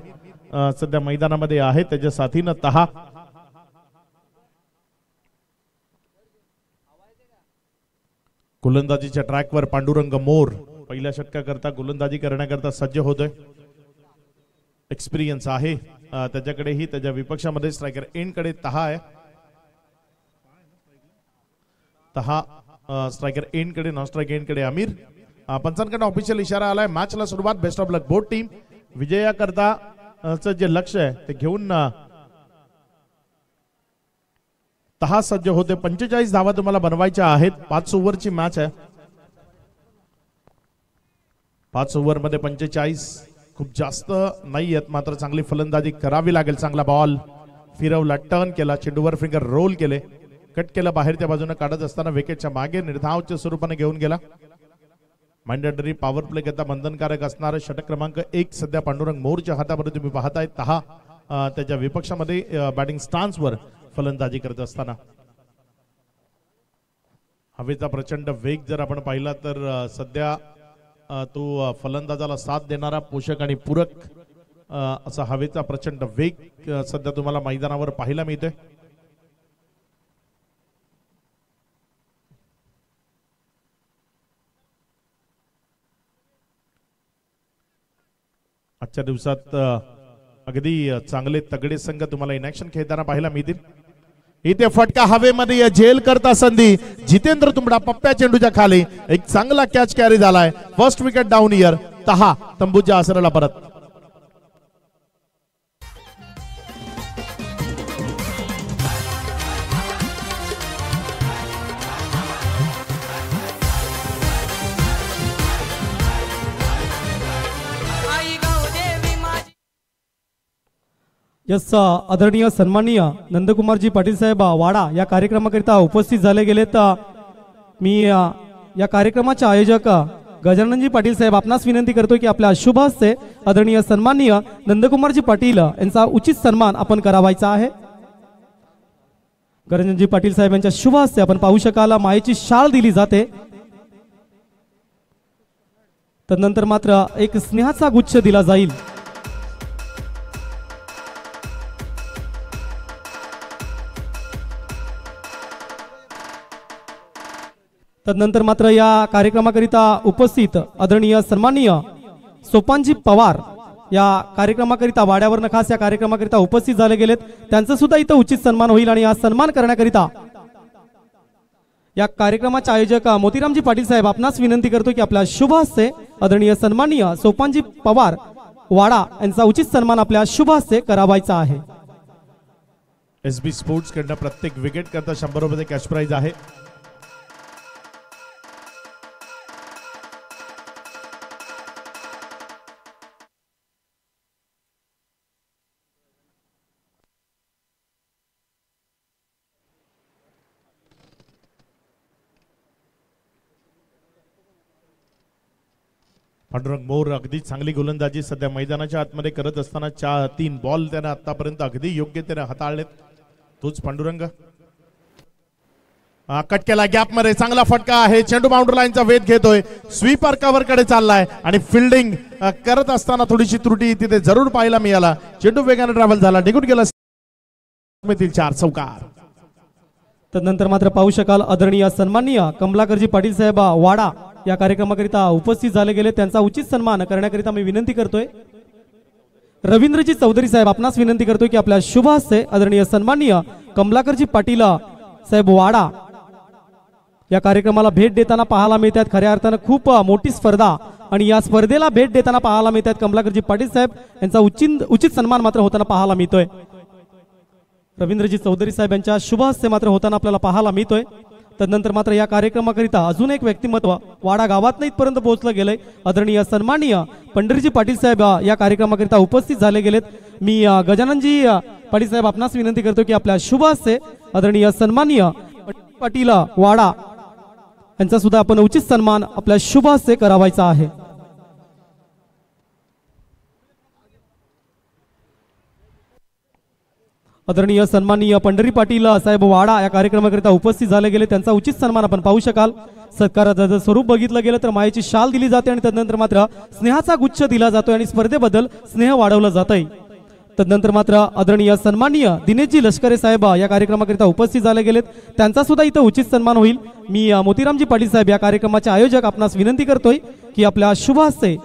सध्या मैदानामध्ये आहे. त्याच्या साथीनं तहा. गोलंदाजीच्या ट्रॅकवर पांडुरंग मोर पहिल्या षटकाकरता गोलंदाजी करण्याकरता सज्ज होतोय. एक्सपिरियन्स आहे त्याच्याकडेही. त्याच्या विपक्षामध्ये स्ट्रायकर एंड कडे तहा आहे. तहा स्ट्रायकर एंड कडे, नॉन स्ट्रायकर एंड कडे अमीर. पंचांकडे ऑफिशियल इशारा आलाय. मॅचला सुरुवात. Best of luck both team. विजयाकरता जे लक्ष आहे ते घेऊन तहा सज्ज होते. 45 धावा तुम्हाला बनवायच्या आहेत. 5 ओव्हरची मॅच आहे. 5 ओव्हर मध्ये 45 खूप जास्त नाही आहेत, मात्र चांगली फलंदाजी करावी लागेल. चांगला बॉल फिरवला, टर्न केला, चेंडूवर फिंगर रोल केले, कट केला, बाहेरच्या बाजूने काढत असताना विकेटच्या मागे निर्धावच्या स्वरूपाने घेऊन गेला. माइंडरी पॉवर प्ले करता बंधनकारक असणारे षटक क्रमांक 1 सध्या पांडुरंग मोरच्या हातामध्ये तुम्ही पाहताय. तहा त्याच्या विपक्षामध्ये बॅटिंग स्टान्सवर फलंदाजी करत असताना हवेचा प्रचंड वेग जर आपण पाहिला तर सध्या तो फलंदाजाला साथ देणारा पोषक आणि पूरक असा हवेचा प्रचंड वेग सध्या तुम्हाला मैदानावर पाहायला मिळतोय. आजच्या दिवसात अगदी चांगले तगडे संघ तुम्हाला इन ऍक्शन खेळताना पाहायला मिळतील. इथे फटका हवेमध्ये झेल करता संधी. जितेंद्र तुंबडा पप्प्या चेंडूच्या खाली एक चांगला कॅच कॅरी झालाय. First wicket down year. तहा तंबूच्या आसराला परत. यस आदरणीय सन्माननीय नंदकुमारजी पाटील साहेब वाडा या कार्यक्रमाकरिता उपस्थित झाले गेलेत. मी या कार्यक्रमाचे आयोजक गजाननजी पाटील साहेब आपणास विनंती करतो की आपल्या शुभ हस्ते आदरणीय सन्माननीय नंदकुमारजी पाटील यांचा उचित सन्मान आपण करावायचा आहे. गजाननजी पाटील साहेब यांच्या शुभ हस्ते आपण पाहू शकाल मायेची शाल दिली जाते. तदनंतर मात्र एक स्नेहाचा गुच्छ दिला जाईल. तदनंतर मात्र या कार्यक्रमाकरिता उपस्थित आदरणीय सन्माननीय सोपानजी पवार या कार्यक्रमाकरिता वाड्यावरनं खास या कार्यक्रमाकरिता उपस्थित झाले गेलेत. त्यांचं सुद्धा इथं उचित सन्मान होईल आणि या सन्मान करण्याकरिता या कार्यक्रमाचे आयोजक मोतीरामजी पाटील साहेब आपणास विनंती करतो की आपल्या शुभ हस्ते आदरणीय सन्माननीय सोपानजी पवार वाडा यांचा उचित सन्मान आपल्या शुभ हस्ते करावायचा आहे. एसबी स्पोर्ट्स कडनं प्रत्येक विकेट करता 100 रुपये कॅश प्राइज आहे. पांडुरंग मोर अगदी चांगली गोलंदाजी सध्या मैदानाच्या आतमध्ये करत असताना 3 बॉल त्याने आतापर्यंत अगदी योग्य त्याने हाताळलेत. तोच पांडुरंग कट केला गॅप मध्ये चांगला फटका आहे. चेंडू बाउंड्री लाईनचा वेध घेतोय. स्वीपर कव्हर कडे चाललाय आणि फिल्डिंग करत असताना थोडीशी त्रुटी तिथे जरूर पाहायला मिळाला. चेंडू वेगाने ट्रॅव्हल झाला, निघून गेला. 4 चौकार. तदनंतर मात्र पाहू शकाल आदरणीय सन्माननीय कमलाकरजी पाटील साहेब वाडा या कार्यक्रमाकरिता उपस्थित झाले गेले. त्यांचा उचित सन्मान करण्याकरिता मी विनंती करतोय. रवींद्रजी चौधरी साहेब आपणास विनंती करतो की आपल्या शुभ हस्ते आदरणीय सन्माननीय कमलाकरजी पाटील साहेब वाडा या कार्यक्रमाला भेट देताना पाहायला मिळतात. खऱ्या अर्थानं खूप मोठी स्पर्धा आणि या स्पर्धेला भेट देताना पाहायला मिळतात कमलाकरजी पाटील साहेब यांचा उचित सन्मान मात्र होताना पाहायला मिळतोय. रवींद्रजी चौधरी साहेब यांच्या शुभ हस्ते मात्र होताना आपल्याला पाहायला मिळतोय. तदनंतर मात्र या कार्यक्रमाकरिता अजून एक व्यक्तिमत्व वाडा गावात इथपर्यंत पोहोचलं गेलंय. आदरणीय सन्माननीय पंढरीजी पाटील साहेब या कार्यक्रमाकरिता उपस्थित झाले गेलेत. मी गजाननजी पाटील साहेब आपणास विनंती करतो की आपल्या शुभ हस्ते आदरणीय सन्माननीय पाटील वाडा यांचा सुद्धा आपण उचित सन्मान आपल्या शुभ हस्ते करावायचा आहे. आदरणीय सन्माननीय पंढरी पाटील साहेब वाडा या कार्यक्रमाकरिता उपस्थित झाले गेले. त्यांचा उचित सन्मान आपण पाहू शकाल. सत्काराचं जर स्वरूप बघितलं गेलं तर मायेची शाल दिली जाते आणि तदनंतर मात्र स्नेहाचा गुच्छ दिला जातोय आणि स्पर्धेबद्दल स्नेह वाढवला जातोय. तदनंतर मात्र आदरणीय सन्माननीय दिनेशजी लष्करे साहेब या कार्यक्रमाकरिता उपस्थित झाले गेलेत. त्यांचा सुद्धा इथं उचित सन्मान होईल. मी मोतीरामजी पाटील साहेब या कार्यक्रमाचे आयोजक आपणास विनंती करतोय की आपल्या शुभ हस्ते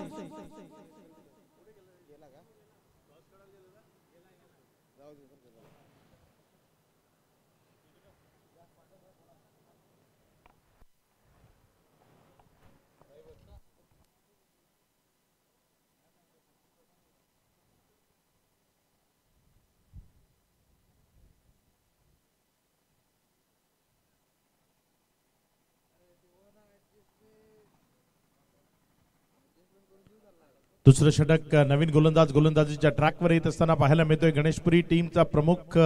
दुसरं षटक नवीन गोलंदाजीच्या ट्रॅकवर येत असताना पाहायला मिळतोय. गणेशपुरी टीमचा प्रमुख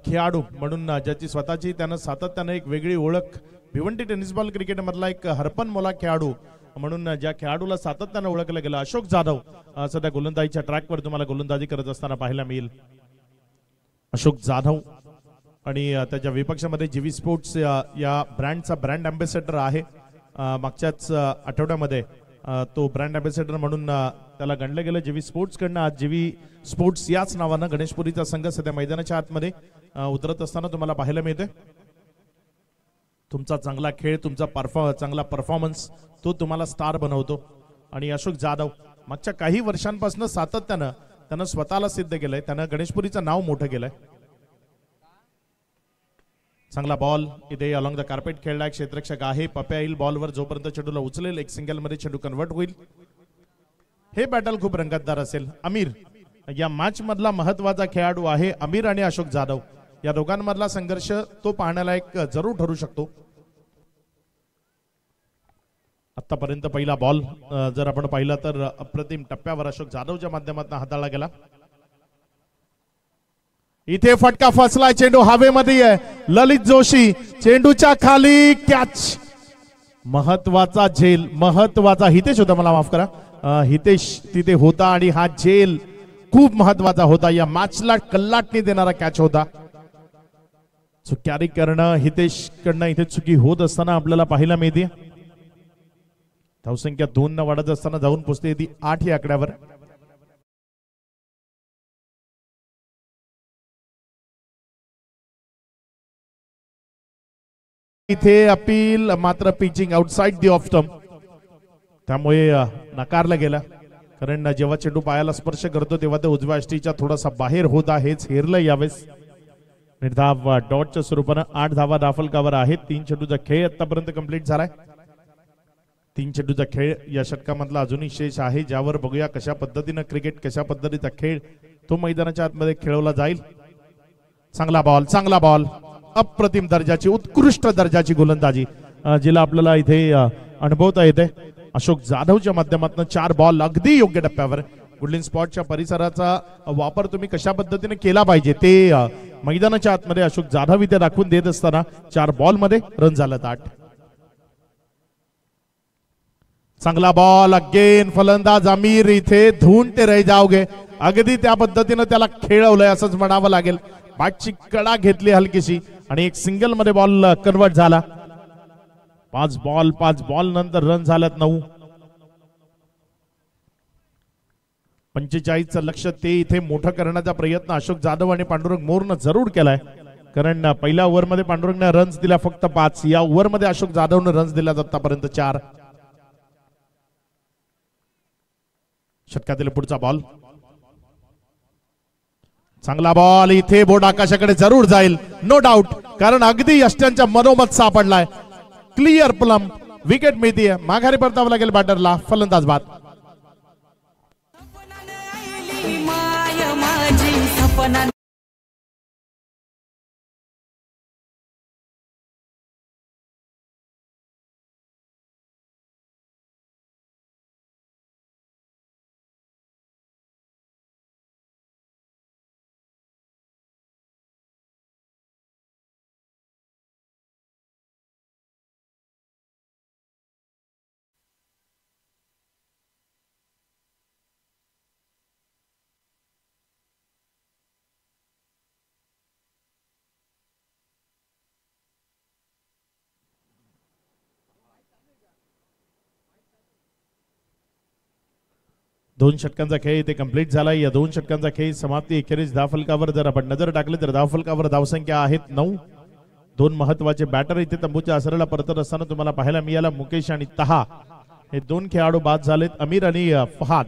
खेळाडू म्हणून ज्याची स्वतःची त्यानं सातत्यानं एक वेगळी ओळख, भिवंडी टेनिस बॉल क्रिकेट मधला एक हरपनमोला खेळाडू म्हणून ज्या खेळाडूला सातत्यानं ओळखलं गेलं, अशोक जाधव सध्या गोलंदाजीच्या ट्रॅकवर तुम्हाला गोलंदाजी करत असताना पाहायला मिळेल. अशोक जाधव आणि त्याच्या विपक्षामध्ये जीवी स्पोर्ट्स या ब्रँडचा ब्रँड अँबॅसेडर आहे. मागच्याच आठवड्यामध्ये तो ब्रँड अँबॅसेडर म्हणून त्याला गणलं गेलं जीवी स्पोर्ट्स कडनं. आज जीवी स्पोर्ट्स याच नावानं गणेशपुरीचा संघ सध्या मैदानाच्या आतमध्ये उतरत असताना तुम्हाला पाहायला मिळतोय. तुमचा चांगला खेळ, तुमचा चांगला परफॉर्मन्स तो तुम्हाला स्टार बनवतो. आणि अशोक जाधव मागच्या काही वर्षांपासून सातत्यानं त्यानं स्वतःला सिद्ध केलंय, त्यानं गणेशपुरीचं नाव मोठं केलंय. चांगला बॉल इथे अलॉंग द कार्पेट खेळलाय, क्षेत्ररक्षक आहे. पप्या येईल बॉलवर, जोपर्यंत चेंडूला उचलेल एक सिंगल मध्ये चेंडू कन्वर्ट होईल. हे बॅटल खूप रंगतदार असेल. आमिर या मॅच मधला महत्वाचा खेळाडू आहे. आमिर आणि अशोक जाधव या दोघांमधला संघर्ष तो पाहण्याला एक जरूर ठरू शकतो. आतापर्यंत पहिला बॉल जर आपण पाहिला तर अप्रतिम टप्प्यावर अशोक जाधवच्या माध्यमातून हाताळला गेला. इथे फटका फसलाय, चेंडू हवेमध्ये आहे. ललित जोशी चेंडूच्या खाली कॅच. महत्वाचा झेल, महत्वाचा हितेश होता, मला माफ करा, हितेश तिथे होता आणि हा झेल खूप महत्वाचा होता. या मॅचला कल्लाटणी देणारा कॅच होता. कॅरी करणं हितेश कडनं इथे चुकी होत असताना आपल्याला पाहायला मिळते. धावसंख्या 2 न वाढत असताना जाऊन पोहोचते ती 8 या आकड्यावर. इथे अपील मात्र pitching outside the off stump, त्यामुळे नकारलं गेलं. कारण जेव्हा चेंडू पायाला स्पर्श करतो तेव्हा ते उजव्या अष्टीच्या थोडासा बाहेर होता. हेच हेरलं यावेळेस. निर्धाव डॉटच्या स्वरूपानं 8 धावा दाफलकावर आहेत. 3 चेंडूचा खेळ आतापर्यंत कंप्लीट झालाय. 3 चेंडूचा खेळ या षटकामधला अजूनही शेष आहे, ज्यावर बघूया कशा पद्धतीनं क्रिकेट, कशा पद्धतीचा खेळ तो मैदानाच्या आतमध्ये खेळवला जाईल. चांगला बॉल, चांगला बॉल, अप्रतिम दर्जाची, उत्कृष्ट दर्जाची गोलंदाजी जिला आपल्याला इथे अनुभवता येते. अशोक जाधवच्या माध्यमातून 4 बॉल अगदी योग्य टप्प्यावर. गुडलिन स्पॉटच्या परिसराचा वापर तुम्ही कशा पद्धतीने केला पाहिजे ते मैदानाच्या आतमध्ये अशोक जाधव इथे दाखवून देत असताना 4 बॉल मध्ये रन झालं 8. चांगला बॉल अगेन, फलंदाज आमिर इथे ढूंढते रह जाओगे. अगदी त्या पद्धतीने त्याला खेळवलंय असंच म्हणावं लागेल. बॅटची कडा घेतली हलकीशी आणि एक सिंगल मध्ये बॉल कन्वर्ट झाला. 5 बॉल नंतर रन झाल्यात 9. 45चं लक्ष ते इथे मोठं करण्याचा प्रयत्न अशोक जाधव आणि पांडुरंग मोरनं जरूर केलाय. कारण पहिल्या ओव्हरमध्ये पांडुरंगने रन्स दिल्या फक्त 5. या ओव्हरमध्ये अशोक जाधवने रन्स दिल्या आतापर्यंत 4. षटकातील पुढचा बॉल चांगला बॉल इथे बोर्ड आकाशाकडे जरूर जाईल नो डाऊट, कारण अगदी यष्ट्यांच्या मनोमत सापडलाय. क्लिअर प्लम विकेट मिळतीये. माघारी परतावं लागेल बॅटरला. फलंदाज बाद. माय माझी सपना दोन षटकांचा खेळ इथे कंप्लीट झाला. या दोन षटकांचा खेळ समाप्ती एखेरीस धावफलकावर जर आपण नजर टाकली तर धावफलकावर धावसंख्या आहेत 9. दोन महत्वाचे बॅटर इथे तंबूच्या आसराला परतत असताना तुम्हाला पाहायला मिळाला. मुकेश आणि तहा हे दोन खेळाडू बाद झालेत. अमीर आणि फहाद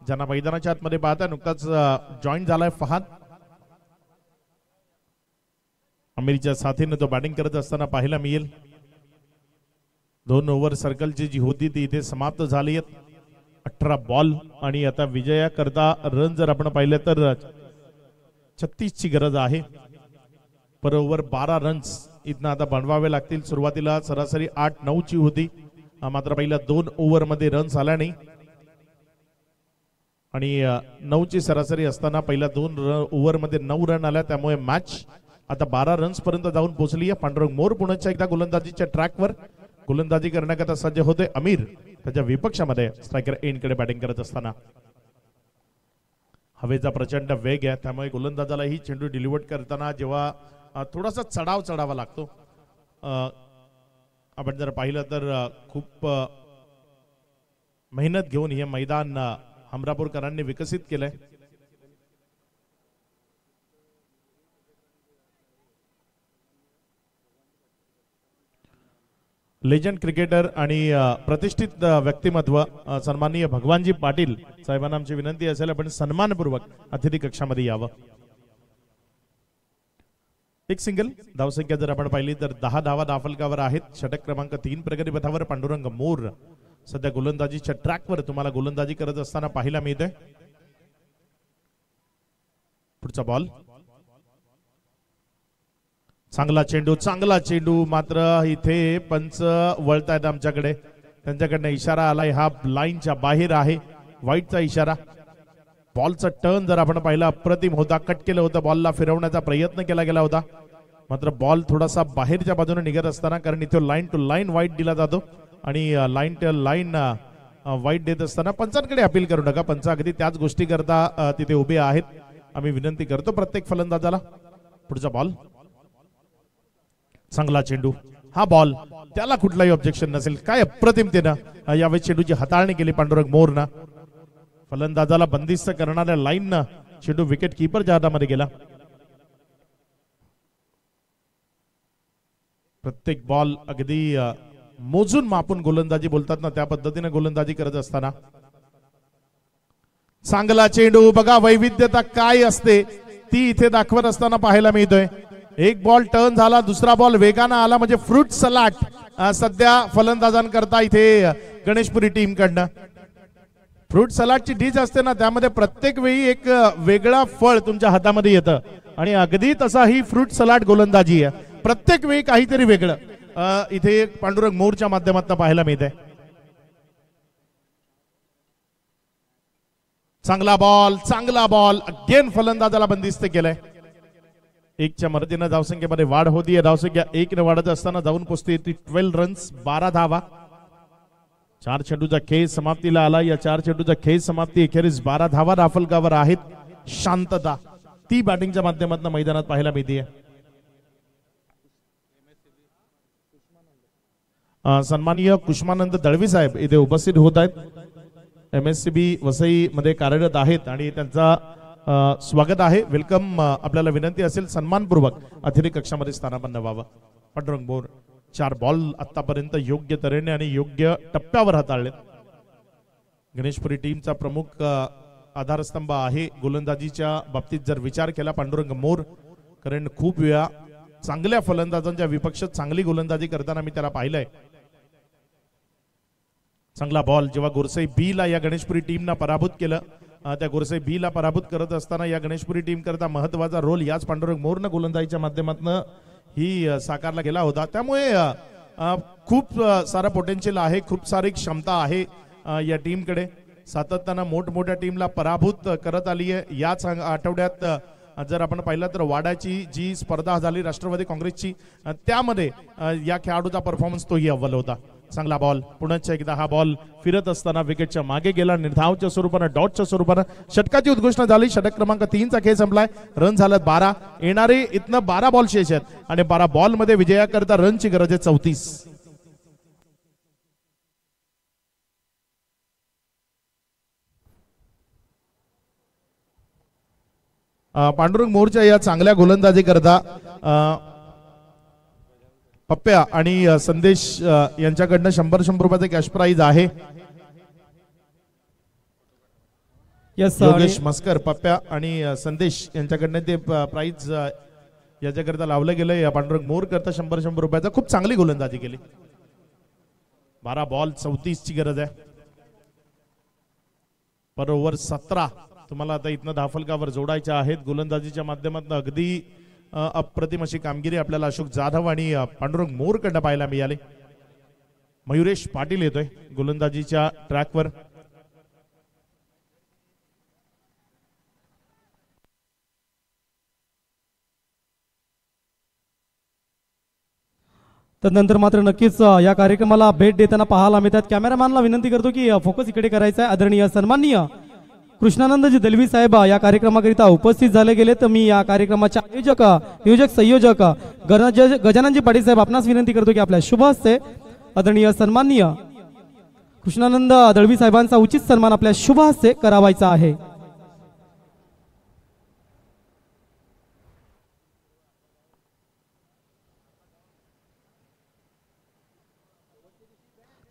ज्यांना मैदानाच्या आतमध्ये पाहता नुकताच जॉईन झालाय फहाद. अमीरच्या साथीने तो बॅटिंग करत असताना पाहायला मिळेल. 2 ओव्हर सर्कलची जी होती ती इथे समाप्त झाली आहेत. 18 बॉल आणि आता विजया करता रन जर आपण पाहिलं तर 36 ची गरज आहे. पर ओव्हर 12 रन्स इथनं आता बनवावे लागतील. सुरुवातीला सरासरी 8-9 ची होती, मात्र पहिल्या 2 ओव्हर मध्ये रन्स आला नाही आणि 9 ची सरासरी असताना पहिल्या 2 ओव्हर मध्ये 9 रन आल्या. त्यामुळे मॅच आता 12 रन्स पर्यंत जाऊन पोहोचली आहे. पांडुरंग मोर पुन्हा एकदा गोलंदाजीच्या ट्रॅकवर गोलंदाजी करण्याकरता सज्ज होते. अमीर त्याच्या विपक्षामध्ये स्ट्रायकर एंडकडे बॅटिंग करत असताना हवेचा प्रचंड वेग आहे, त्यामुळे गोलंदाजाला ही चेंडू डिलिव्हर करताना जेव्हा थोडासा चढावा लागतो. आपण जर पाहिलं तर खूप मेहनत घेऊन हे मैदान हमरापूरकरांनी विकसित केलंय. लेजंड क्रिकेटर आणि प्रतिष्ठित व्यक्तिमत्व सन्माननीय भगवानजी पाटील साहेबांना आमची विनंती असेल आपण सन्मानपूर्वक अतिथी कक्षामध्ये यावं. एक सिंगल धावसंख्या जर आपण पाहिली तर 10 धावा धावफलकावर आहेत. षटक क्रमांक 3 प्रगतीपथावर पांडुरंग मोर सध्या गोलंदाजीच्या ट्रॅकवर तुम्हाला गोलंदाजी करत असताना पाहायला मिळते. पुढचा बॉल चांगला चेंडू मात्र इथे पंच वळतायत आमच्याकडे. त्यांच्याकडनं इशारा आलाय, हा लाईनच्या बाहेर आहे, वाईटचा इशारा. बॉलचा टर्न जर आपण पाहिला अप्रतिम होता. कट केलं होतं, बॉलला फिरवण्याचा प्रयत्न केला गेला होता, मात्र बॉल थोडासा बाहेरच्या बाजूने निघत असताना, कारण इथे लाईन टू लाईन वाईट दिला जातो आणि लाईन टू लाईन वाईट देत असताना पंचांकडे अपील करू नका. पंच अगदी त्याच गोष्टी करता तिथे उभे आहेत. आम्ही विनंती करतो प्रत्येक फलंदाजाला. पुढचा बॉल चांगला चेंडू, हा बॉल त्याला कुठलाही ऑब्जेक्शन नसेल. काय अप्रतिमतेनं यावेळी चेंडूची हाताळणी केली पांडुरंग मोरनं. फलंदाजाला बंदिस्त करणाऱ्या लाईननं चेंडू विकेट किपरच्या हातामध्ये गेला. प्रत्येक बॉल अगदी मोजून मापून गोलंदाजी बोलतात ना, त्या पद्धतीने गोलंदाजी करत असताना चांगला चेंडू. बघा वैविध्यता काय असते ती इथे दाखवत असताना पाहायला मिळतोय. एक बॉल टर्न झाला, दुसरा बॉल वेगानं आला, म्हणजे फ्रूट सलाड सध्या फलंदाजांकरता इथे गणेशपुरी टीम कडनं. फ्रूट सलाडची डिश असते ना, त्यामध्ये प्रत्येक वेळी एक वेगळा फळ तुमच्या हातामध्ये येतं आणि अगदी तसा ही फ्रूट सलाड गोलंदाजी आहे. प्रत्येक वेळी काहीतरी वेगळं इथे पांडुरंग मोरच्या माध्यमातून पाहायला मिळतंय. चांगला बॉल अगेन फलंदाजाला बंदिस्त केलंय. 1च्या मदतीनं धावसंख्येमध्ये वाढ होतीये. धावसंख्या 1 ने वाढत असताना जाऊन पोहोचते 12 रन्स 12 धावा. 4 चेंडूचा खेळ समाप्तीला आला. या 4 चेंडूचा खेळ समाप्ती अखेरीस 12 धावा धावफलकावर आहेत. शांतता ती बॅटिंगच्या माध्यमातून मैदानात पाहायला मिळते. सन्माननीय कुष्मानंद दळवी साहेब इथे उपस्थित होत आहेत. MSCB वसई मध्ये कार्यरत आहेत आणि त्यांचा स्वागत आहे, वेलकम. आपल्याला विनंती असेल सन्मानपूर्वक अतिथी कक्षामध्ये स्थानापन्न व्हावं. पांडुरंग मोर 4 बॉल आतापर्यंत योग्य तऱ्हेने आणि योग्य टप्प्यावर हाताळले. गणेशपुरी टीमचा प्रमुख आधारस्तंभ आहे गोलंदाजीच्या बाबतीत जर विचार केला पांडुरंग मोर, कारण खूप वेळा चांगल्या फलंदाजांच्या विपक्ष चांगली गोलंदाजी करताना मी त्याला पाहिलंय. चांगला बॉल जेव्हा गोरसाई बी ला या गणेशपुरी टीमना पराभूत केलं, त्या गोरसाई बी ला पराभूत करत असताना या गणेशपुरी टीम करता महत्वाचा रोल याच पांडुरंग मोरनं गोलंदाजीच्या माध्यमातून ही साकारला गेला होता. त्यामुळे खूप सारा पोटेन्शियल आहे, खूप सारी क्षमता आहे या टीमकडे. सातत्यानं मोठमोठ्या टीमला पराभूत करत आली आहे. याच आठवड्यात जर आपण पाहिलं तर वाड्याची जी स्पर्धा झाली राष्ट्रवादी काँग्रेसची, त्यामध्ये या खेळाडूचा परफॉर्मन्स तोही अव्वल होता. चांगला बॉल, पुन्हा एकदा हा बॉल फिरत असताना विकेटच्या मागे गेला. निर्धावच्या स्वरूपानं डॉटच्या स्वरूपानं षटकाची उद्घोषणा झाली. षटक क्रमांक 3 चा खेळ संपलाय. रन झालं 12. येणारे इथनं 12 बॉल शेष आहेत आणि 12 बॉल मध्ये विजयाकरता रनची गरज आहे 34. पांडुरंग मोरच्या या चांगल्या गोलंदाजी करता पप्प्या आणि संदेश यांच्याकडनं 100 रुपयाचे कॅश प्राइज आहे. योगेश मस्कर, पप्प्या आणि संदेश यांच्याकडनं ते प्राइज याच्याकरता लावलं गेलंय. पांडुरंग मोर करता 100 रुपयाचा खूप चांगली गोलंदाजी केली. 12 बॉल 34 ची गरज आहे. पर ओव्हर 17 तुम्हाला आता इथनं धाफलकावर जोडायच्या आहेत. गोलंदाजीच्या माध्यमातून अगदी अप्रतिम अशी कामगिरी आपल्याला अशोक जाधव आणि पांडुरंग मोर कडनं पाहायला मिळाली. मयुरेश पाटील येतोय गोलंदाजीच्या ट्रॅकवर. तदनंतर मात्र नक्कीच या कार्यक्रमाला भेट देताना पाहायला मिळतात. कॅमेरामॅनला विनंती करतो की फोकस इकडे करायचा आहे. आदरणीय सन्माननीय कृष्णानंदजी दलवी साहेब या कार्यक्रमाकरिता उपस्थित झाले गेले. तर मी या कार्यक्रमाच्या नियोजक संयोजक गजाननजी पाटील साहेब आपणास विनंती करतो की आपल्या शुभ हस्ते आदरणीय सन्माननीय कृष्णानंद दळवी साहेबांचा उचित सन्मान आपल्या शुभ हस्ते करावायचा आहे.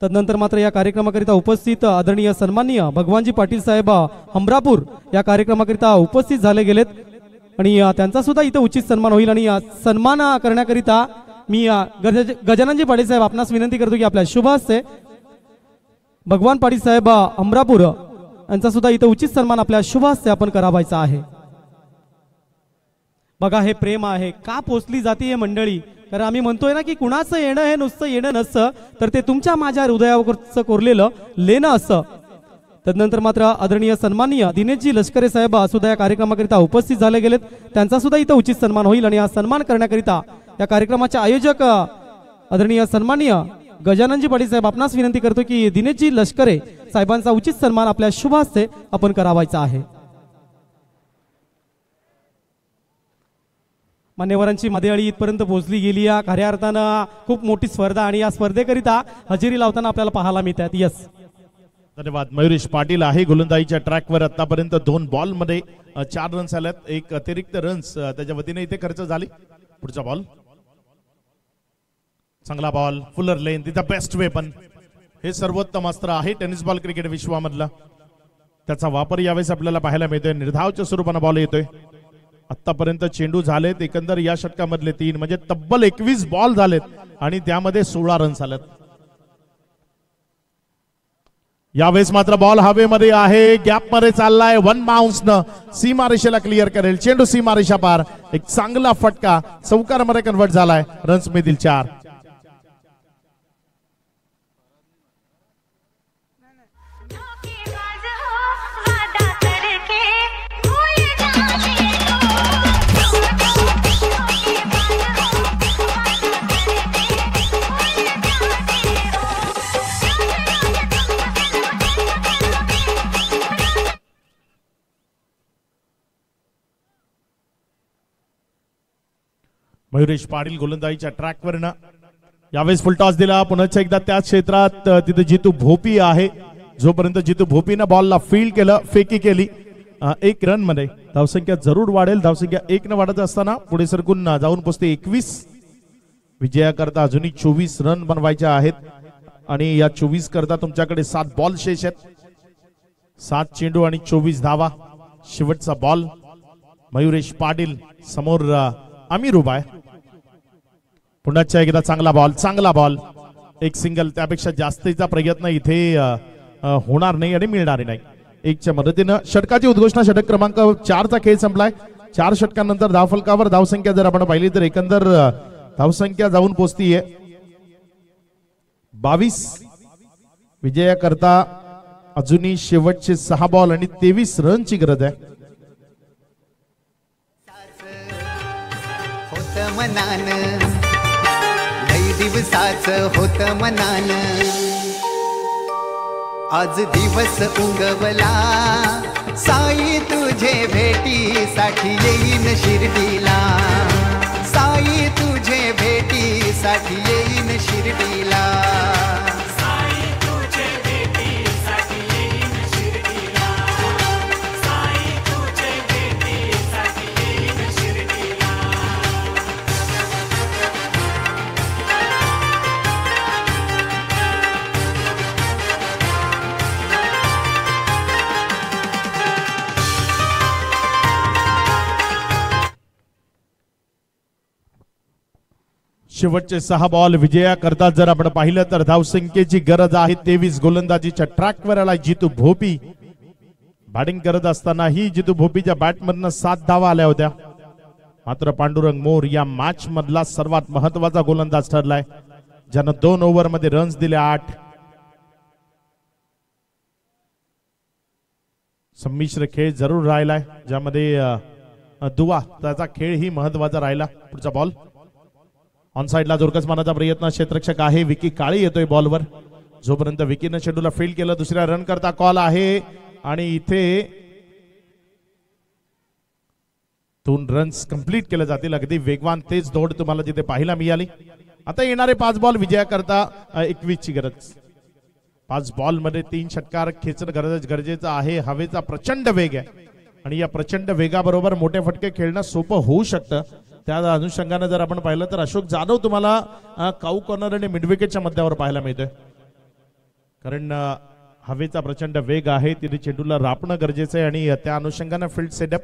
तदनंतर मात्र या कार्यक्रमाकरिता उपस्थित आदरणीय सन्माननीय भगवानजी पाटील साहेब हमरापूर या कार्यक्रमाकरिता उपस्थित झाले गेलेत आणि त्यांचा सुद्धा इथं उचित सन्मान होईल. आणि सन्मान करण्याकरिता मी गजाननजी पाटील साहेब आपणास विनंती करतो की आपल्या शुभ हस्ते भगवान पाटील साहेब हमरापूर यांचा सुद्धा इथं उचित सन्मान आपल्या शुभ हस्ते आपण करावायचा आहे. बघा हे प्रेम आहे का पोचली जाते हे मंडळी. कारण आम्ही म्हणतोय ना की कुणाचं येणं हे नुसतं येणं नसतं, तर ते तुमच्या माझ्या हृदयावरचं कोरलेलं लेणं असतं. तदनंतर मात्र आदरणीय सन्माननीय दिनेशजी लष्करे साहेब सुद्धा या कार्यक्रमाकरिता उपस्थित झाले गेलेत. त्यांचा सुद्धा इथं उचित सन्मान होईल. आणि हा सन्मान करण्याकरिता या कार्यक्रमाचे आयोजक आदरणीय सन्माननीय गजाननजी पाटील साहेब आपणास विनंती करतो की दिनेशजी लष्करे साहेबांचा उचित सन्मान आपल्या शुभ हस्ते आपण करावायचा आहे. मान्यवरांची मादेआळी इथपर्यंत पोहोचली गेली. या खऱ्या अर्थानं खूप मोठी स्पर्धा आणि या स्पर्धेकरिता हजेरी लावताना आपल्याला पाहायला मिळतात. यस, धन्यवाद. मयुरेश पाटील आहे गोलंदाजीच्या ट्रॅकवर. आतापर्यंत 2 बॉल मध्ये 4 रन्स आल्यात. एक अतिरिक्त रन्स त्याच्या वतीने इथे खर्च झाली. पुढचा बॉल, चांगला बॉल, फुलर लेन, तिचा बेस्ट वेपन. हे सर्वोत्तम अस्त्र आहे टेनिस बॉल क्रिकेट विश्वामधला. त्याचा वापर यावेळेस आपल्याला पाहायला मिळतोय. निर्धावच्या स्वरूपाने बॉल येतोय. आतापर्यंत चेंडू झालेत एकंदर या षटकामधले 3 म्हणजे तब्बल 21 बॉल झालेत आणि त्यामध्ये 16 रन्स आलेत. यावेळेस मात्र बॉल हवेमध्ये आहे, गॅप मध्ये चाललाय. 1 बाउन्स न सीमारेषेला क्लिअर करेल. चेंडू सीमारेषा पार. एक चांगला फटका चौकारामध्ये कन्वर्ट झालाय. रन्स मिळतील 4. मयुरेश पाटील गोलंदाजीच्या ट्रॅकवर ना यावेळेस फुल टॉस दिला. पुन्हा एकदा त्याच क्षेत्रात तिथे जितू भोपी आहे. जोपर्यंत जितू भोपीनं बॉलला फील्ड केलं, फेकी केली, 1 रन मध्ये धावसंख्या जरूर वाढेल. धावसंख्या 1 न वाढत असताना पुढे सरकून जाऊन पोचते 21. विजयाकरता अजूनही 24 रन बनवायचे आहेत आणि या 24 करता तुमच्याकडे 7 बॉल शेष आहेत. 7 चेंडू आणि 24 धावा. शेवटचा बॉल मयुरेश पाटील समोर आमिर उभा आहे. पुन्हा एकदा चांगला बॉल एक सिंगल. त्यापेक्षा जास्तीचा प्रयत्न इथे होणार नाही आणि मिळणार नाही. 1च्या मदतीनं षटकाची उद्घोषणा. षटक क्रमांक 4चा खेळ संपलाय. 4 षटकांनंतर धावफलकावर धावसंख्या जर आपण पाहिली तर एकंदर धावसंख्या जाऊन पोहोचतीये 22. विजयाकरता अजूनही शेवटचे 6 बॉल आणि 23 रनची गरज आहे. होत मनान लई दिवसाच होत मनान आज दिवस उगवला साई तुझे भेटीसाठी येईन शिर्डीला साई तुझे भेटीसाठी येईन शिर्डीला शेवटचे 6 बॉल विजया करता जर आपण पाहिलं तर धावसंख्येची गरज आहे 23. गोलंदाजीच्या ट्रॅकवर आला जितू भोपी. बॅटिंग करत असतानाही जितू भोपीच्या बॅटमधनं 7 धावा आल्या होत्या. मात्र पांडुरंग मोर या मॅच मधला सर्वात महत्वाचा गोलंदाज ठरलाय, ज्यानं 2 ओव्हर मध्ये रन्स दिले 8. संमिश्र खेळ जरूर राहिलाय, ज्यामध्ये दुवा त्याचा खेळही महत्वाचा राहिला. पुढचा बॉल ऑन साइडला जोरकस मारण्याचा प्रयत्न. क्षेत्ररक्षक आहे विकी काळी येतोय बॉलवर. जोपर्यंत विकीनं चेंडूला फील्ड केलं, दुसऱ्या रन करता कॉल आहे आणि इथे 2 रन्स कंप्लीट केले जातील. अगदी वेगवान तेज दौड तुम्हाला तिथे पाहायला मिळाली. आता येणारे 5 बॉल विजया करता 21 ची गरज. 5 बॉल मध्ये 3 षटकार खेचणं गरजेचं आहे. हवेचा प्रचंड वेग आहे आणि या प्रचंड वेगाबरोबर मोठे फटके खेळणं सोपं होऊ शकतं. त्या अनुषंगाने जर आपण पाहिलं तर अशोक जाधव तुम्हाला काऊ कॉर्नर आणि मिडविकेटच्या मध्यावर पाहायला मिळतोय, कारण हवेचा प्रचंड वेग आहे. तिथे चेंडूला रापणं गरजेचं आहे आणि त्या अनुषंगाने फील्ड सेटअप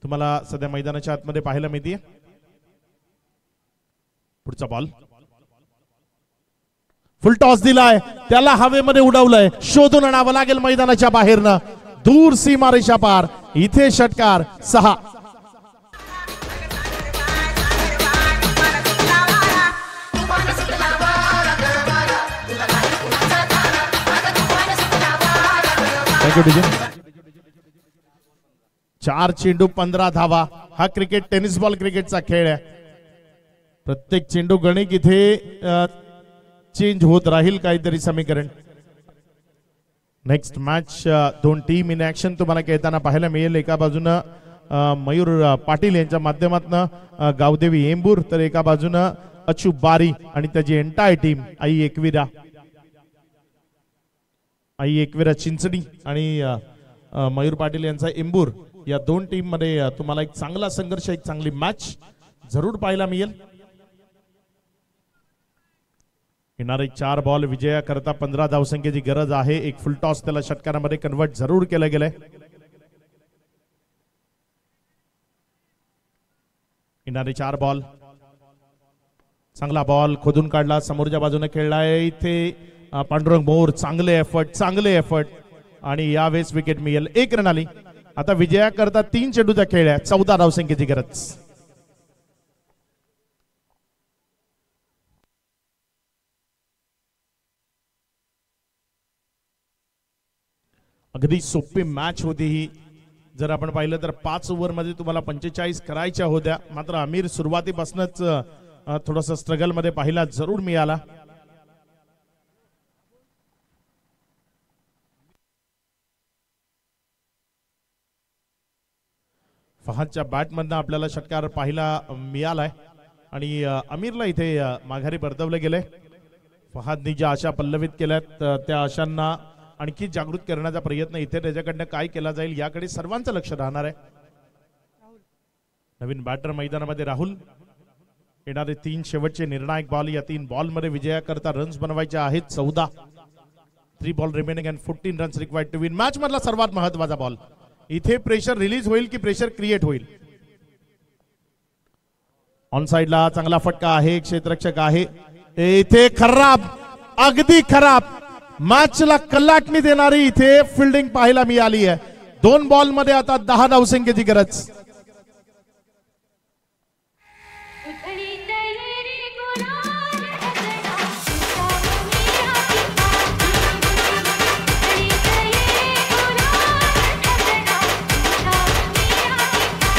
तुम्हाला सध्या मैदानाच्या आतमध्ये पाहायला मिळते. पुढचा बॉल फुल टॉस दिलाय, त्याला हवेमध्ये उडवलंय. शोधून आणावं लागेल मैदानाच्या बाहेरनं, दूर सीमारेषा पार. इथे षटकार 6. Thank you DJ. 4 चेंडू 15 धावा. हा क्रिकेट टेनिस बॉल क्रिकेटचा खेळ आहे. प्रत्येक चेंडू गणित इथे चेंज होत राहील काहीतरी समीकरण. Next match 2 team in action तुम्हाला खेळताना पाहायला मिळेल. एका बाजूनं मयूर पाटील यांच्या माध्यमातून गावदेवी एंबूर, तर एका बाजूनं अचू बारी आणि त्याची एंटायर टीम आई एकविरा चिंचणी आणि मयूर पाटील यांचा एंबूर. या 2 टीम मध्ये तुम्हाला एक चांगला संघर्ष, एक चांगली मॅच जरूर पाहायला मिळेल. येणारे 4 बॉल विजया करता 15 धावसंख्येची गरज आहे. एक फुल टॉस त्याला षटकारामध्ये कन्वर्ट जरूर केलं गेलंय. येणारे 4 बॉल. चांगला बॉल खोदून काढला, समोरच्या बाजूने खेळलाय. इथे पांडुरंग मोर चांगले एफर्ट आणि यावेळेस विकेट मिळेल. 1 रन आली. आता विजया करता 3 चेंडूचा खेळ आहे. 14 धावसंख्येची गरज. अगदी सोपी मॅच होती ही. जर आपण पाहिलं तर 5 ओव्हर मध्ये तुम्हाला 45 करायच्या होत्या. मात्र आमिर सुरुवातीपासूनच थोडस स्ट्रगल मध्ये पाहिला जरूर मिळाला. फहादच्या बॅटमधनं आपल्याला षटकार पाहायला मिळालाय आणि आमिरला इथे माघारी परतवले गेले. फहादनी ज्या आशा पल्लवित केल्यात त्या आशांना आणखी जागृत करण्याचा प्रयत्न इथे त्याच्याकडनं काय केला जाईल याकडे सर्वांचं लक्ष राहणार आहे. नवीन बॅटर मैदानामध्ये राहुल. येणारे 3 शेवटचे निर्णायक बॉल. या 3 बॉल मध्ये विजया करता रन्स बनवायचे आहेत 14. 3 ball remaining and 14 runs required to win. Match मधला सर्वात महत्वाचा बॉल. इथे प्रेशर रिलीज होईल की प्रेशर क्रिएट होईल. ऑन साइडला चांगला फटका आहे. क्षेत्ररक्षक आहे इथे. खराब, अगदी खराब, मॅचला कलाटणी देणारी इथे फिल्डिंग पाहायला मिळाली आहे. 2 बॉल मध्ये आता 10 धावसंख्येची गरज.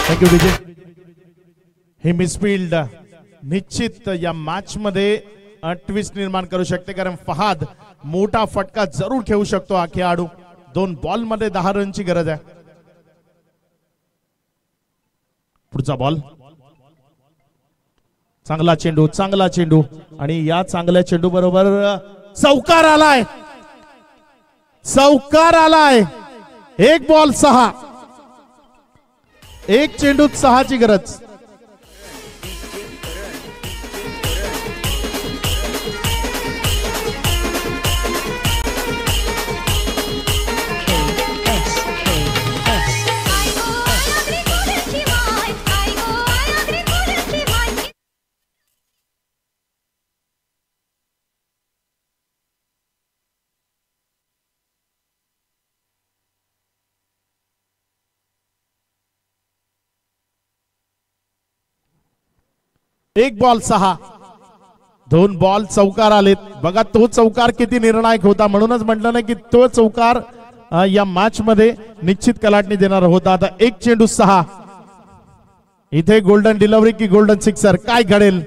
थँक्यू विजय. ही मिसफिल्ड निश्चित या मॅच मध्ये ट्विस्ट निर्माण करू शकते, कारण फहाद मोठा फटका जरूर खेळू शकतो हा खेळाडू. 2 बॉल मध्ये 10 रनची गरज आहे. पुढचा बॉल. चांगला चेंडू, चांगला चेंडू आणि या चांगल्या चेंडू बरोबर चौकार आलाय. चौकार आलाय. 1 बॉल 6. 1 चेंडूत 6 ची गरज. एक बॉल 6. 2 बॉल चौकार आलेत. बघा तो चौकार किती निर्णायक होता. म्हणूनच म्हटलं ना की तो चौकार या मॅच मध्ये निश्चित कलाटणी देणार होता. आता 1 चेंडू 6. इथे गोल्डन डिलिव्हरी की गोल्डन सिक्सर, काय घडेल.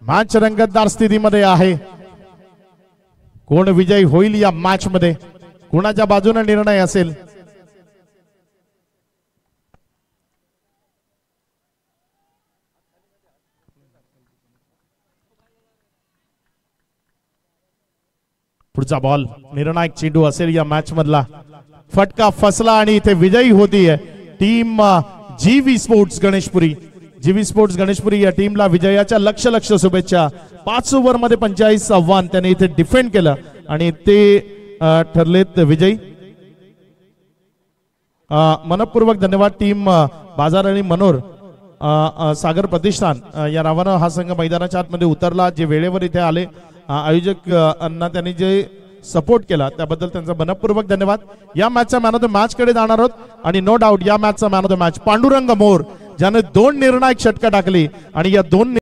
मॅच रंगतदार स्थितीमध्ये आहे. कोण विजयी होईल या मॅच मध्ये, कोणाच्या बाजूने निर्णय असेल. पुढचा बॉल निर्णायक चेंडू असेल या मॅच मधला. फटका फसला आणि इथे विजयी होतीये टीम जीवी स्पोर्ट्स गणेशपुरी. जीवी स्पोर्ट्स गणेशपुरी या टीमला विजयाच्या लक्ष शुभेच्छा. 5 ओव्हर मध्ये 45 आव्हान त्याने इथे डिफेंड केलं आणि ते ठरलेत विजयी. मनपूर्वक धन्यवाद टीम बाजार आणि मनोर सागर प्रतिष्ठान या नावानं हा संघ मैदानाच्या आतमध्ये उतरला. जे वेळेवर इथे आले, आयोजक अण्णा त्यांनी जे सपोर्ट केला त्याबद्दल त्यांचा मनपूर्वक धन्यवाद. या मॅचचा मॅन ऑफ द मॅच कडे जाणार आहोत आणि नो डाऊट या मॅचचा man of the match Pandurang More, ज्याने 2 निर्णायक षटकं टाकली आणि या 2